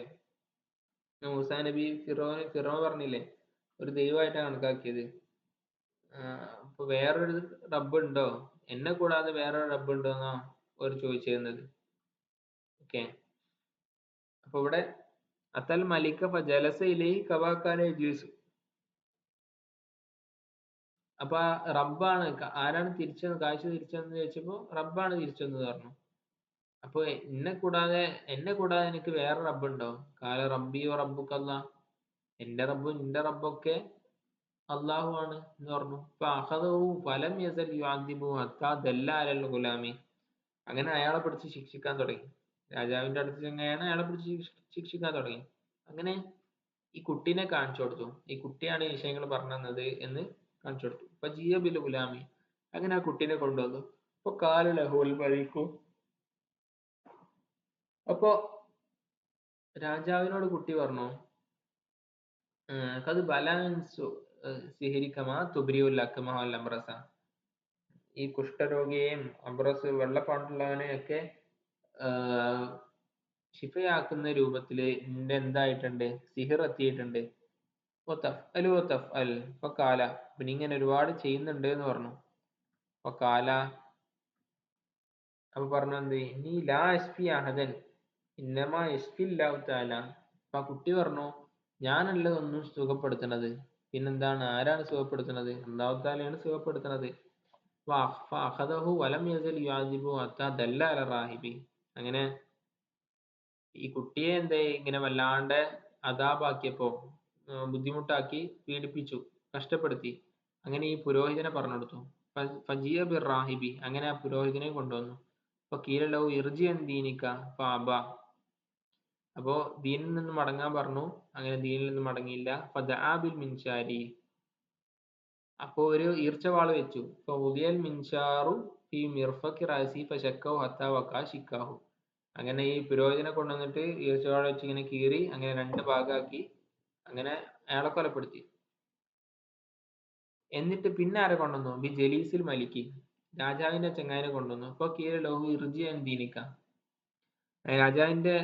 മൂസാ നബി ഫിറോൻ പറഞ്ഞില്ലേ, ഒരു ദൈവമായിട്ടാണ് കണക്കാക്കിയത്. അപ്പൊ വേറൊരു റബ്ബുണ്ടോ, എന്നെ കൂടാതെ വേറൊരു റബ്ബുണ്ടോ എന്നാ ഒരു ചോദിച്ചിരുന്നത്. ഓക്കെ, അപ്പൊ ഇവിടെ അത്തൽ മലിക ഫജലസ ഇലൈഹി കമാ കാന യജ്ലിസു. അപ്പൊ ആ റബ്ബാണ്, ആരാണ് തിരിച്ചത്, കാഴ്ച തിരിച്ചതെന്ന് ചോദിച്ചപ്പോ റബ്ബാണ് തിരിച്ചതെന്ന് പറഞ്ഞു. അപ്പൊ എന്നെ കൂടാതെ എനിക്ക് വേറെ റബ്ബുണ്ടോ? കാല റബ്ബി വ റബ്ബുക്കല്ലാ, എന്റെ റബ്ബും നിന്റെ റബ്ബൊക്കെ അള്ളാഹു ആണ് എന്ന് പറഞ്ഞു. അപ്പൊ അഖദഹു ഫലം യസൽ യുഅദ്ദിബു ഹത്താ ദല്ല അലൽ ഗുലാമി. അങ്ങനെ അയാളെ പിടിച്ച് ശിക്ഷിക്കാൻ തുടങ്ങി. രാജാവിന്റെ അടുത്ത് ചെങ്ങായാണ്, അയാളെ പിടിച്ച് ശിക്ഷിക്കാൻ തുടങ്ങി. അങ്ങനെ ഈ കുട്ടീനെ കാണിച്ചു കൊടുത്തു, ഈ കുട്ടിയാണ് ഈ വിഷയങ്ങൾ പറഞ്ഞു തന്നത് എന്ന് കാണിച്ചു കൊടുത്തു. അപ്പൊ ജിയ ബിൽ ഗുലാമി, അങ്ങനെ ആ കുട്ടീനെ കൊണ്ടുവന്നു. അപ്പൊ കാല ലഹുൽ മലിക്കു, അപ്പൊ രാജാവിനോട് കുട്ടി പറഞ്ഞു, കത് ബലാൻസു സിഹിരിക്കമാ തുബ്രിയുൽ അക്മഹ വൽ അബ്രസ. ഈ കുഷ്ഠരോഗിയെയും അബ്രസ് വെള്ളപ്പാണ്ടുള്ളവനെയൊക്കെ ശിഫയാക്കുന്ന രൂപത്തില് നിന്റെ എന്തായിട്ടുണ്ട്, സിഹിർ എത്തിയിട്ടുണ്ട്. അപ്പൊ കാല, പിന്നെ ഇങ്ങനെ ഒരുപാട് ചെയ്യുന്നുണ്ട് എന്ന് പറഞ്ഞു. അപ്പൊ കാല, അപ്പൊ പറഞ്ഞു എന്ത്, നീ ലാ അശ്ഫി അഹദൻ ഇന്നമാ യശ്ഫില്ലാഹു തആല. അപ്പൊ ആ കുട്ടി പറഞ്ഞു, ഞാനല്ല ഒന്നും സുഖപ്പെടുത്തുന്നത്, പിന്നെന്താണ്, ആരാണ് സുഖപ്പെടുത്തുന്നത്, അല്ലാഹു തആലയാണ് സുഖപ്പെടുത്തുന്നത്. ഫഅഖദഹു വലം യസൽ യുഅദിബു ഹത്താ ദല്ല അല റാഹിബി. അങ്ങനെ ഈ കുട്ടിയെ എന്തേ ഇങ്ങനെ വല്ലാണ്ട് അദാബാക്കിയപ്പോ, ബുദ്ധിമുട്ടാക്കി, പീഡിപ്പിച്ചു, കഷ്ടപ്പെടുത്തി. അങ്ങനെ ഈ പുരോഹിതനെ പറഞ്ഞു കൊടുത്തു. ഫജിയ ബിർ റാഹിബി, അങ്ങനെ ആ പുരോഹിതനെ കൊണ്ടുവന്നു. അപ്പൊ കീലലഹു ഇർജി അൻ ദീനിക ഫഅബ. അപ്പോ ദീനിൽ നിന്ന് മടങ്ങാൻ പറഞ്ഞു, അങ്ങനെ ദീനിൽ നിന്ന് മടങ്ങിയില്ല. ഫദഅ ബിൽ മിൻശാരി, അപ്പോ ഒരു ഈർച്ചവാള് വെച്ചു. ഫഉദിയൽ മിൻശാറു ഫി മിർഫഖി റഅസി ഫശക്കഹു ഹത്താ വഖഅ ശിക്കാഹു. അങ്ങനെ ഈ പുരോഹിതനെ കൊണ്ടുവന്നിട്ട് ഈർച്ചവാള് വെച്ച് ഇങ്ങനെ കീറി, അങ്ങനെ രണ്ട് ഭാഗമാക്കി, അങ്ങനെ അയാളെ കൊലപ്പെടുത്തി. എന്നിട്ട് പിന്നെ ആരെ കൊണ്ടുവന്നു, ബി ജലീസിൽ മലിക്കി, രാജാവിന്റെ ചെങ്ങായിനെ കൊണ്ടുവന്നു. അപ്പൊ കീഴ ലഹു ഇർജി അൻ ദീനിക, രാജാവിന്റെ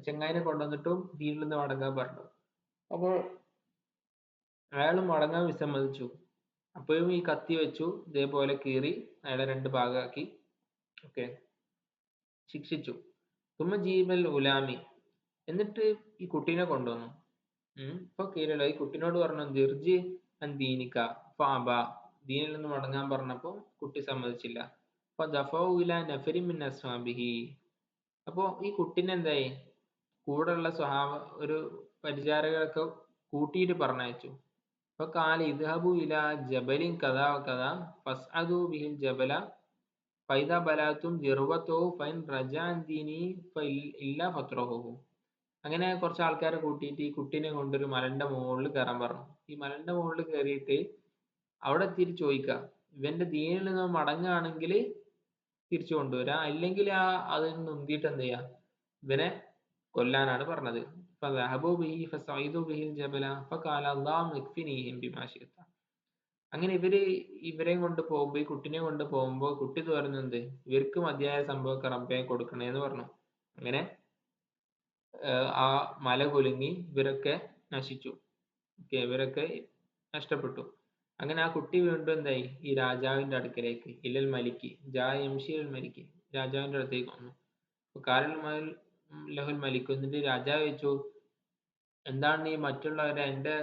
ചെങ്ങായിനെ കൊണ്ടുവന്നിട്ടും ദീനിൽ നിന്ന് മടങ്ങാൻ പറഞ്ഞു. അപ്പൊ അയാൾ മടങ്ങാൻ വിസമ്മതിച്ചു. അപ്പോഴും ഈ കത്തി വെച്ചു ഇതേപോലെ കീറി അയാളെ രണ്ട് ഭാഗമാക്കി, ഓക്കെ, ശിക്ഷിച്ചു. തുമ്മ ജീബൽ ഉലാമി, എന്നിട്ട് ഈ കുട്ടീനെ കൊണ്ടുവന്നു. ഇപ്പൊ കീരള ഈ കുട്ടിനോട് പറഞ്ഞു, ദിർജി അൻ ദീനിക ഫഅബ, ദീനിൽ നിന്ന് മടങ്ങാൻ പറഞ്ഞപ്പോ കുട്ടി സമ്മതിച്ചില്ല. അപ്പൊ ദഫഉ ഇലാ നഫരി മിൻ അസ്ഹാബിഹി, അപ്പൊ ഈ കുട്ടിനെ എന്തായി, കൂടെയുള്ള ഒരു പരിചാരകരൊക്കെ കൂട്ടിയിട്ട് പറഞ്ഞയച്ചു. അപ്പൊ കാല ഇദ്ഹബു ഇലാ ജബലിൻ കഥാ കഥാ ഫസ്അദു ബിഹിൽ ജബല ഫൈദ ബലാത്തും ദിർവത്തുഹു ഫൈൻ റജഅ അൻ ദീനി ഇല്ലാ ഫത്രഹുഹു. അങ്ങനെ കുറച്ച് ആൾക്കാരെ കൂട്ടിയിട്ട് ഈ കുട്ടീനെ കൊണ്ടൊരു മലന്റെ മുകളിൽ കയറാൻ പറഞ്ഞു. ഈ മലന്റെ മുകളിൽ കയറിയിട്ട് അവിടെ എത്തിയിട്ട് ചോദിക്കുക, ഇവന്റെ ദീനിൽ നിന്ന് മടങ്ങുകയാണെങ്കിൽ തിരിച്ചു കൊണ്ടുവരാ, അല്ലെങ്കിൽ അതിൽ നിന്ന് ഉന്തിയിട്ട് എന്ത് ചെയ്യാ, ഇവനെ കൊല്ലാനാണ് പറഞ്ഞത്. അങ്ങനെ ഇവരെയും കൊണ്ട് പോകുമ്പോ, ഈ കുട്ടിനെ കൊണ്ട് പോകുമ്പോ കുട്ടി പറയുന്നത്, ഇവർക്ക് മതിയായ സംഭവമൊക്കെ റബ്ബേ കൊടുക്കണേ എന്ന് പറഞ്ഞു. അങ്ങനെ ആ മല കുലുങ്ങി ഇവരൊക്കെ നശിച്ചു. ഇവരൊക്കെ നഷ്ടപ്പെട്ടു. അങ്ങനെ ആ കുട്ടി വീണ്ടും എന്തായി, ഈ രാജാവിന്റെ അടുക്കലേക്ക്, ഇലൽ മലിക്ക് ജാ യംശി അൽ മലിക്ക്, രാജാവിന്റെ അടുത്തേക്ക് വന്നു. കാലൽ ലഹുൽ മലിക്ക്, എന്നിട്ട് രാജാവ് ചോദിച്ചു, എന്താണ് ഈ മറ്റുള്ളവരെ, എന്റെ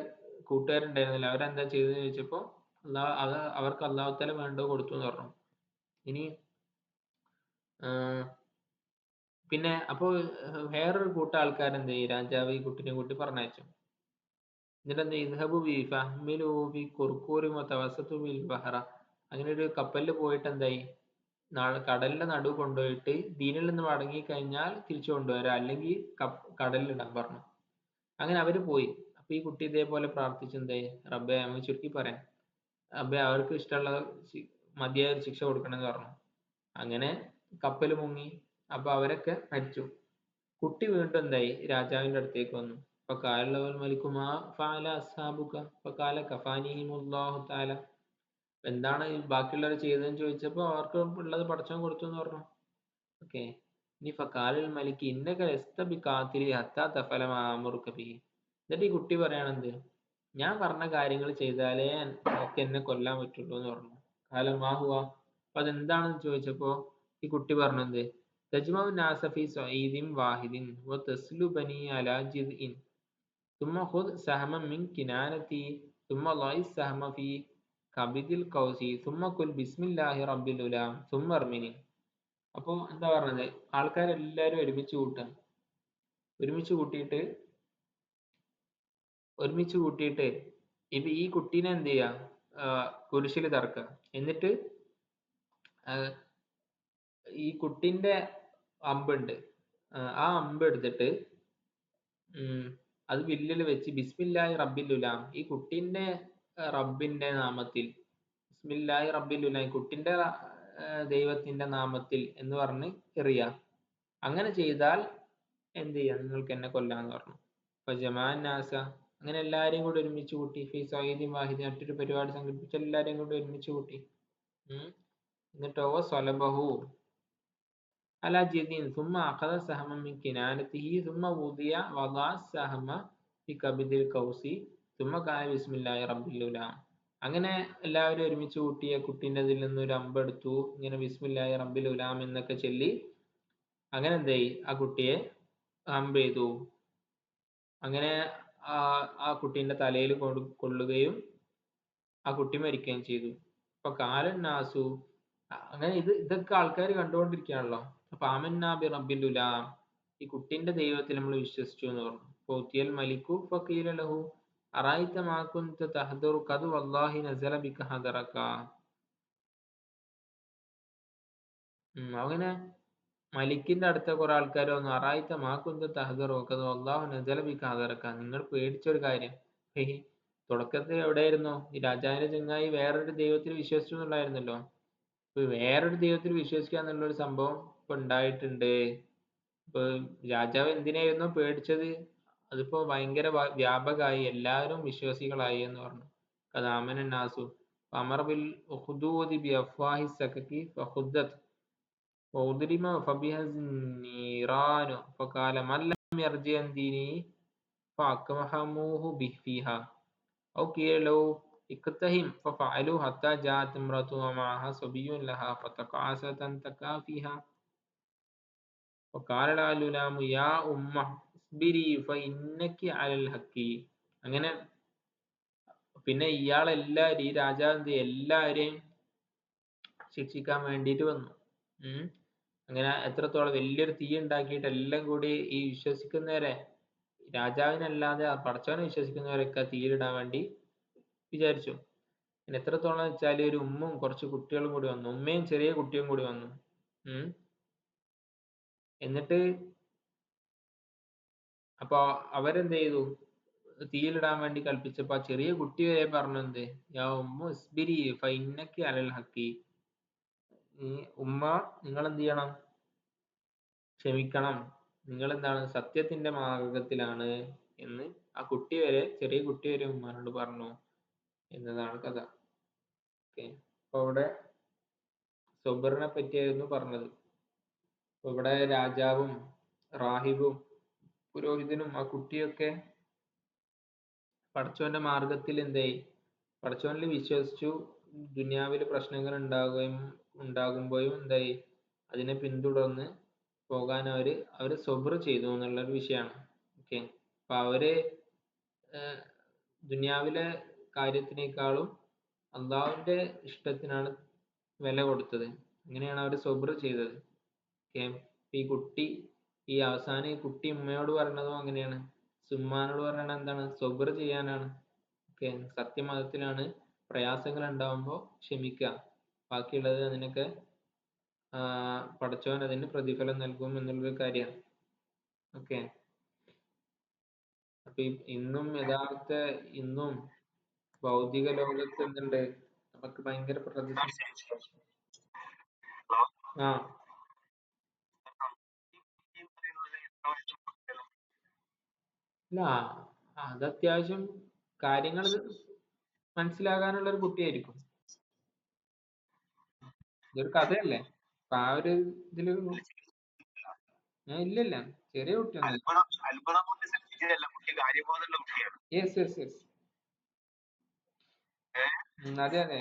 കൂട്ടുകാരുണ്ടായിരുന്നില്ല, അവരെന്താ ചെയ്തതെന്ന് ചോദിച്ചപ്പോ അവർക്ക് അള്ളാഹു തആല വേണ്ടത് കൊടുത്തു എന്ന് പറഞ്ഞു. ഇനി പിന്നെ അപ്പോൾ വേറൊരു കൂട്ടം ആൾക്കാരെന്ത് ചെയ്യും, രാജാവ് ഈ കുട്ടിനെ കൂട്ടി പറഞ്ഞയച്ചു. എന്നിട്ട് എന്ത് ചെയ്യും, ഇദ്ഹബു ബി ഫഹ്മിലൂ ബി ഖുർഖൂരി വതവസ്സതു ബിൽ ബഹറ, അങ്ങനെ ഒരു കപ്പലിൽ പോയിട്ട് എന്തായി, കടലിന്റെ നടുവ് കൊണ്ടുപോയിട്ട് ദീനിൽ നിന്ന് മടങ്ങി കഴിഞ്ഞാൽ തിരിച്ചു കൊണ്ടുവരാം, അല്ലെങ്കിൽ കടലിലിടാൻ പറഞ്ഞു. അങ്ങനെ അവര് പോയി. അപ്പൊ ഈ കുട്ടി ഇതേപോലെ പ്രാർത്ഥിച്ചു, എന്തായി, റബ്ബേ, നമുക്ക് ചുരുക്കി പറയാം, റബ്ബേ അവർക്ക് ഇഷ്ടമുള്ള മതിയായ ഒരു ശിക്ഷ കൊടുക്കണമെന്ന് പറഞ്ഞു. അങ്ങനെ കപ്പൽ മുങ്ങി. അപ്പൊ അവരൊക്കെ മരിച്ചു. കുട്ടി വീണ്ടും എന്തായി, രാജാവിന്റെ അടുത്തേക്ക് വന്നു. അപ്പൊ കാലൽ മലിക്കുമാ ഫഅല അസ്ഹാബുക ഫഖാല കഫാനിഹിമുല്ലാഹു തആല, എന്താണ് ബാക്കിയുള്ളവർ ചെയ്തതെന്ന് ചോദിച്ചപ്പോ അവർക്ക് ഉള്ളത് പടച്ചവൻ കൊടുത്തു എന്ന് പറഞ്ഞു. ഓക്കെ. ഇനി ഫഖാലൽ മലിക്ക് ഇന്നക ലസ്ത ബിഖാതിലി ഹത്താ തഫഅല മാ അമുറുക ബിഹി, എന്നിട്ട് ഈ കുട്ടി പറയണെന്ത്, ഞാൻ പറഞ്ഞ കാര്യങ്ങൾ ചെയ്താലേ ഒക്കെ എന്നെ കൊല്ലാൻ പറ്റുള്ളൂ എന്ന് പറഞ്ഞു. കാലം മാഹുവ, അപ്പൊ അതെന്താണെന്ന് ചോദിച്ചപ്പോ ഈ കുട്ടി പറഞ്ഞത്, തജ്മഉ നാസ ഫീ സഈദിൻ വാഹിദിൻ വതസ്ലുബനി അലാ ജിദ്ഇൻ ثم خذ سهما من كنانتي ثم ضع السهم في كبد القوس ثم قل بسم الله رب الغلام ثم ارمني. അപ്പൊ എന്താ പറഞ്ഞത്, ആൾക്കാരെല്ലാരും ഒരുമിച്ച് കൂട്ടിയിട്ട് ഇപ്പൊ ഈ കുട്ടീനെ എന്ത് ചെയ്യാ, കുരിശിൽ തറക്കുക. എന്നിട്ട് ഈ കുട്ടിന്റെ അമ്പുണ്ട്, ആ അമ്പ് എടുത്തിട്ട് അത് വില്ലിൽ വെച്ച് ബിസ്മില്ലാഹി റബ്ബിൽ ഉലാം, ഈ കുട്ടിന്റെ റബ്ബിന്റെ നാമത്തിൽ, ബിസ്മില്ലാഹി റബ്ബിൽ ഉലാം, ഈ കുട്ടിന്റെ ദൈവത്തിന്റെ നാമത്തിൽ എന്ന് പറഞ്ഞ് എറിയ. അങ്ങനെ ചെയ്താൽ എന്ത് ചെയ്യാം, നിങ്ങൾക്ക് എന്നെ കൊല്ലാന്ന് പറഞ്ഞു. അപ്പൊ ജമാഅൻ നാസ, അങ്ങനെ എല്ലാരെയും കൂടി ഒരുമിച്ച് കൂട്ടി, ഫീ സഈദിൻ വാഹിദ്, മറ്റൊരു പരിപാടി സംഘടിപ്പിച്ച് എല്ലാരെയും കൂടി ഒരുമിച്ച് കൂട്ടി. എന്നിട്ടോ സ്വലബഹു അലാ ജിദിൻ സുമ്മ അഖദ സഹമൻ മിൻ കിനാനതിഹി സുമ്മ വദഅ സഹമ ഫി കബദിൽ ഖൗസി സുമ്മ ഖാല ബിസ്മില്ലാഹി റബ്ബിൽ ഉലാം. അങ്ങനെ എല്ലാവരും ഒരുമിച്ച് കൂട്ടിയ കുട്ടീൻ്റെ അതിൽ നിന്ന് ഒരു അമ്പെടുത്തു, ഇങ്ങനെ ബിസ്മില്ലാഹി റബ്ബിൽ ഉലാം എന്നൊക്കെ ചൊല്ലി അങ്ങനെ എന്തായി, ആ കുട്ടിയെ അമ്പ് ചെയ്തു. അങ്ങനെ ആ കുട്ടീൻ്റെ തലയിൽ കൊള്ളുകയും ആ കുട്ടി മരിക്കുകയും ചെയ്തു. അപ്പൊ കാലൻ നാസു, അങ്ങനെ ഇതൊക്കെ ആൾക്കാർ കണ്ടുകൊണ്ടിരിക്കുകയാണല്ലോ. അപ്പൊ ആമന്നാ ബി റബ്ബിൽ ഉലാം, ഈ കുട്ടിന്റെ ദൈവത്തിൽ നമ്മൾ വിശ്വസിച്ചു എന്ന് പറഞ്ഞു. ഫൗതിയൽ മലിക്കു ഫഖീല ലഹു അറഅയ്ത മാ കുൻത തഹ്ദറു ഖദ് വല്ലാഹി നസല ബിക ഹദറക. അങ്ങനെ മലിക്കിന്റെ അടുത്ത കുറെ ആൾക്കാർ വന്നു, അറഅയ്ത മാ കുൻത തഹ്ദറു ഖദ് വല്ലാഹു നസല ബിക ഹദറക, നിങ്ങൾ പേടിച്ചൊരു കാര്യം, തുടക്കത്തിൽ എവിടെയായിരുന്നു, ഈ രാജാവിന്റെ ചങ്ങായി വേറൊരു ദൈവത്തിൽ വിശ്വസിച്ചു എന്നുള്ളായിരുന്നല്ലോ. ഇപ്പൊ വേറൊരു ദൈവത്തിൽ വിശ്വസിക്കുക എന്നുള്ള ഒരു സംഭവം ഇപ്പൊ ഉണ്ടായിട്ടുണ്ട്. ഇപ്പൊ രാജാവ് എന്തിനായിരുന്നു പേടിച്ചത്, അതിപ്പോ ഭയങ്കര വ്യാപകമായി, എല്ലാവരും വിശ്വാസികളായി എന്ന് പറഞ്ഞു. കഥാമന നാസു അമർ ബിൽ ഉഖ്ദൂദി ബി അഫ്വാഹി സകകി ഫഖുദ്ദത് വഉദ്രിമ ഫബിഹ നീറാനു ഫഖാല മൻ ലം യർജി അൻ ദീനി ഫഅക്മഹമൂഹു ഫീഹാ ഔ ഖീല ലഹു ഇക്തഹിം ഫഫഅലു ഹത്താ ജാഅത് ഇംറഅതു വമഅഹാ സബിയ്യുൻ ലഹാ ഫതഖഅസത് അൻ തകാഫിഹാ ഫഖാല ലഹാ ഉലാമു യാ ഉമ്മ ഇസ്ബിരി ഫഇന്നകി അലൽ ഹഖി. അങ്ങനെ പിന്നെ ഇയാളെല്ലാവരും, ഈ രാജാവ് എല്ലാവരെയും ശിക്ഷിക്കാൻ വേണ്ടിയിട്ട് വന്നു. അങ്ങനെ എത്രത്തോളം വലിയൊരു തീ ഉണ്ടാക്കിയിട്ട് എല്ലാം കൂടി ഈ വിശ്വസിക്കുന്നവരെ, രാജാവിനല്ലാതെ പടച്ചവനെ വിശ്വസിക്കുന്നവരൊക്കെ തീയിലിടാൻ വേണ്ടി വിചാരിച്ചു. പിന്നെ എത്രത്തോളം വെച്ചാൽ ഒരു ഉമ്മും കുറച്ച് കുട്ടികളും കൂടി വന്നു, ഉമ്മയും ചെറിയ കുട്ടിയും കൂടി വന്നു. എന്നിട്ട് അപ്പൊ അവരെന്ത് ചെയ്തു, തീയിലിടാൻ വേണ്ടി കൽപ്പിച്ചപ്പോ ആ ചെറിയ കുട്ടി വരെ പറഞ്ഞു, എന്ത്, യാ ഉമ്മ ഇസ്ബിരി ഫഇന്നകി അലൽ ഹഖി, ഉമ്മ നിങ്ങൾ എന്ത് ചെയ്യണം, ക്ഷമിക്കണം, നിങ്ങൾ എന്താണ് സത്യത്തിന്റെ മാർഗത്തിലാണ് എന്ന് ആ കുട്ടി വരെ, ചെറിയ കുട്ടി വരെ ഉമ്മാനോട് പറഞ്ഞു എന്നതാണ് കഥ. ഓക്കെ. അപ്പൊ ഇവിടെ സൊബറിനെ പറ്റിയായിരുന്നു പറഞ്ഞത്. ഇവിടെ രാജാവും റാഹിബും പുരോഹിതനും ആ കുട്ടിയൊക്കെ പടച്ചോന്റെ മാർഗത്തിൽ എന്തായി, പടച്ചോനിൽ വിശ്വസിച്ചു. ദുനിയാവിൽ പ്രശ്നങ്ങൾ ഉണ്ടാകുമ്പോഴും എന്തായി, അതിനെ പിന്തുടർന്ന് പോകാൻ അവര് സബ്ർ ചെയ്തു എന്നുള്ള ഒരു വിഷയമാണ്. ഓക്കെ. അപ്പൊ അവര് ദുനിയാവിലെ കാര്യത്തിനേക്കാളും അള്ളാഹുവിന്റെ ഇഷ്ടത്തിനാണ് വില കൊടുത്തത്. അങ്ങനെയാണ് അവർ സബ്ർ ചെയ്തത്. ഓക്കെ. ഈ അവസാനം ഈ കുട്ടി ഉമ്മയോട് പറഞ്ഞതും അങ്ങനെയാണ്. ഉമ്മാനോട് പറയണത് എന്താണ്? സബ്ർ ചെയ്യാനാണ്. ഓക്കെ. സത്യമതത്തിലാണ്. പ്രയാസങ്ങൾ ഉണ്ടാവുമ്പോൾ ക്ഷമിക്കുക, ബാക്കിയുള്ളത് അതിനൊക്കെ പടച്ചവൻ അതിന് പ്രതിഫലം നൽകും എന്നുള്ളൊരു കാര്യമാണ്. ഓക്കെ. അപ്പൊ ഇന്നും ഭൗതിക ലോകത്ത് എന്തുണ്ട്, നമുക്ക് ഭയങ്കര ആ ഇല്ല, അത് അത്യാവശ്യം കാര്യങ്ങൾ മനസ്സിലാകാനുള്ള ഒരു കുട്ടിയായിരിക്കും. ഇതൊരു കഥയല്ലേ. അപ്പൊ ആ ഒരു ഇതില് ഇല്ലില്ല, ചെറിയ കുട്ടിയൊന്നും. Yes yes yes. അതെ അതെ.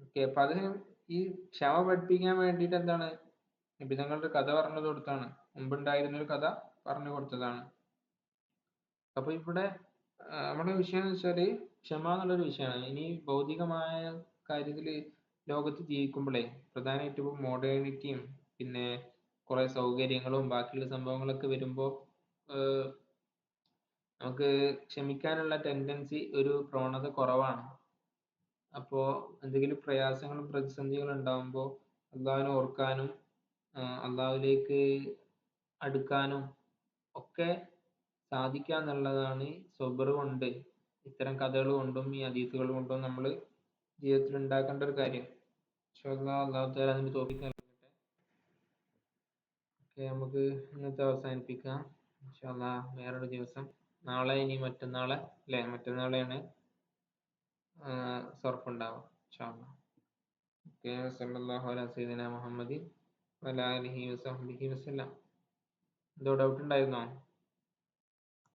ഓക്കെ. അപ്പൊ അത് ഈ ക്ഷമ പഠിപ്പിക്കാൻ വേണ്ടിയിട്ട് എന്താണ്, നിബിധങ്ങളുടെ കഥ പറഞ്ഞു കൊടുത്താണ്. മുമ്പുണ്ടായിരുന്ന ഒരു കഥ പറഞ്ഞു കൊടുത്തതാണ്. അപ്പൊ ഇവിടെ നമ്മുടെ വിഷയം എന്ന് വെച്ചാല് ക്ഷമ എന്നുള്ളൊരു വിഷയമാണ്. ഇനി ഭൗതികമായ കാര്യത്തില് ലോകത്ത് ജീവിക്കുമ്പോഴേ പ്രധാനമായിട്ടും ഇപ്പൊ മോഡേണിറ്റിയും പിന്നെ കുറെ സൗകര്യങ്ങളും ബാക്കിയുള്ള സംഭവങ്ങളൊക്കെ വരുമ്പോ നമുക്ക് ക്ഷമിക്കാനുള്ള ടെൻഡൻസി, ഒരു പ്രവണത കുറവാണ്. അപ്പോ എന്തെങ്കിലും പ്രയാസങ്ങളും പ്രതിസന്ധികളും ഉണ്ടാകുമ്പോൾ അള്ളാഹുവിനെ ഓർക്കാനും അള്ളാഹുവിലേക്ക് അടുക്കാനും ഒക്കെ സാധിക്കുക എന്നുള്ളതാണ് സബർ കൊണ്ട്, ഇത്തരം കഥകൾ കൊണ്ടും ഈ ഹദീസുകൾ കൊണ്ടും നമ്മൾ ജീവിതത്തിൽ ഉണ്ടാക്കേണ്ട ഒരു കാര്യം. ഇൻഷാ അല്ലാഹ് അള്ളാഹു തആല അതിന് തൗഫീഖ് നൽകട്ടെ. ഓക്കെ, നമുക്ക് ഇന്നത്തെ അവസാനിപ്പിക്കാം. ഇൻഷാ അല്ലാഹ് വേറൊരു ദിവസം, നാളെ ഇനി മറ്റന്നാളെ അല്ലേ, മറ്റന്നാളെയാണ് സർഫ് ഉണ്ടാവുക ഇൻഷാ അല്ലാഹ്. ഓക്കെ. സല്ലല്ലാഹു അലാ സയ്യിദിനാ മുഹമ്മദിൻ വഅലാ ആലിഹി വസഹ്ബിഹി വസല്ലം. എന്തോ ഡൗട്ട് ഉണ്ടായിരുന്നോ?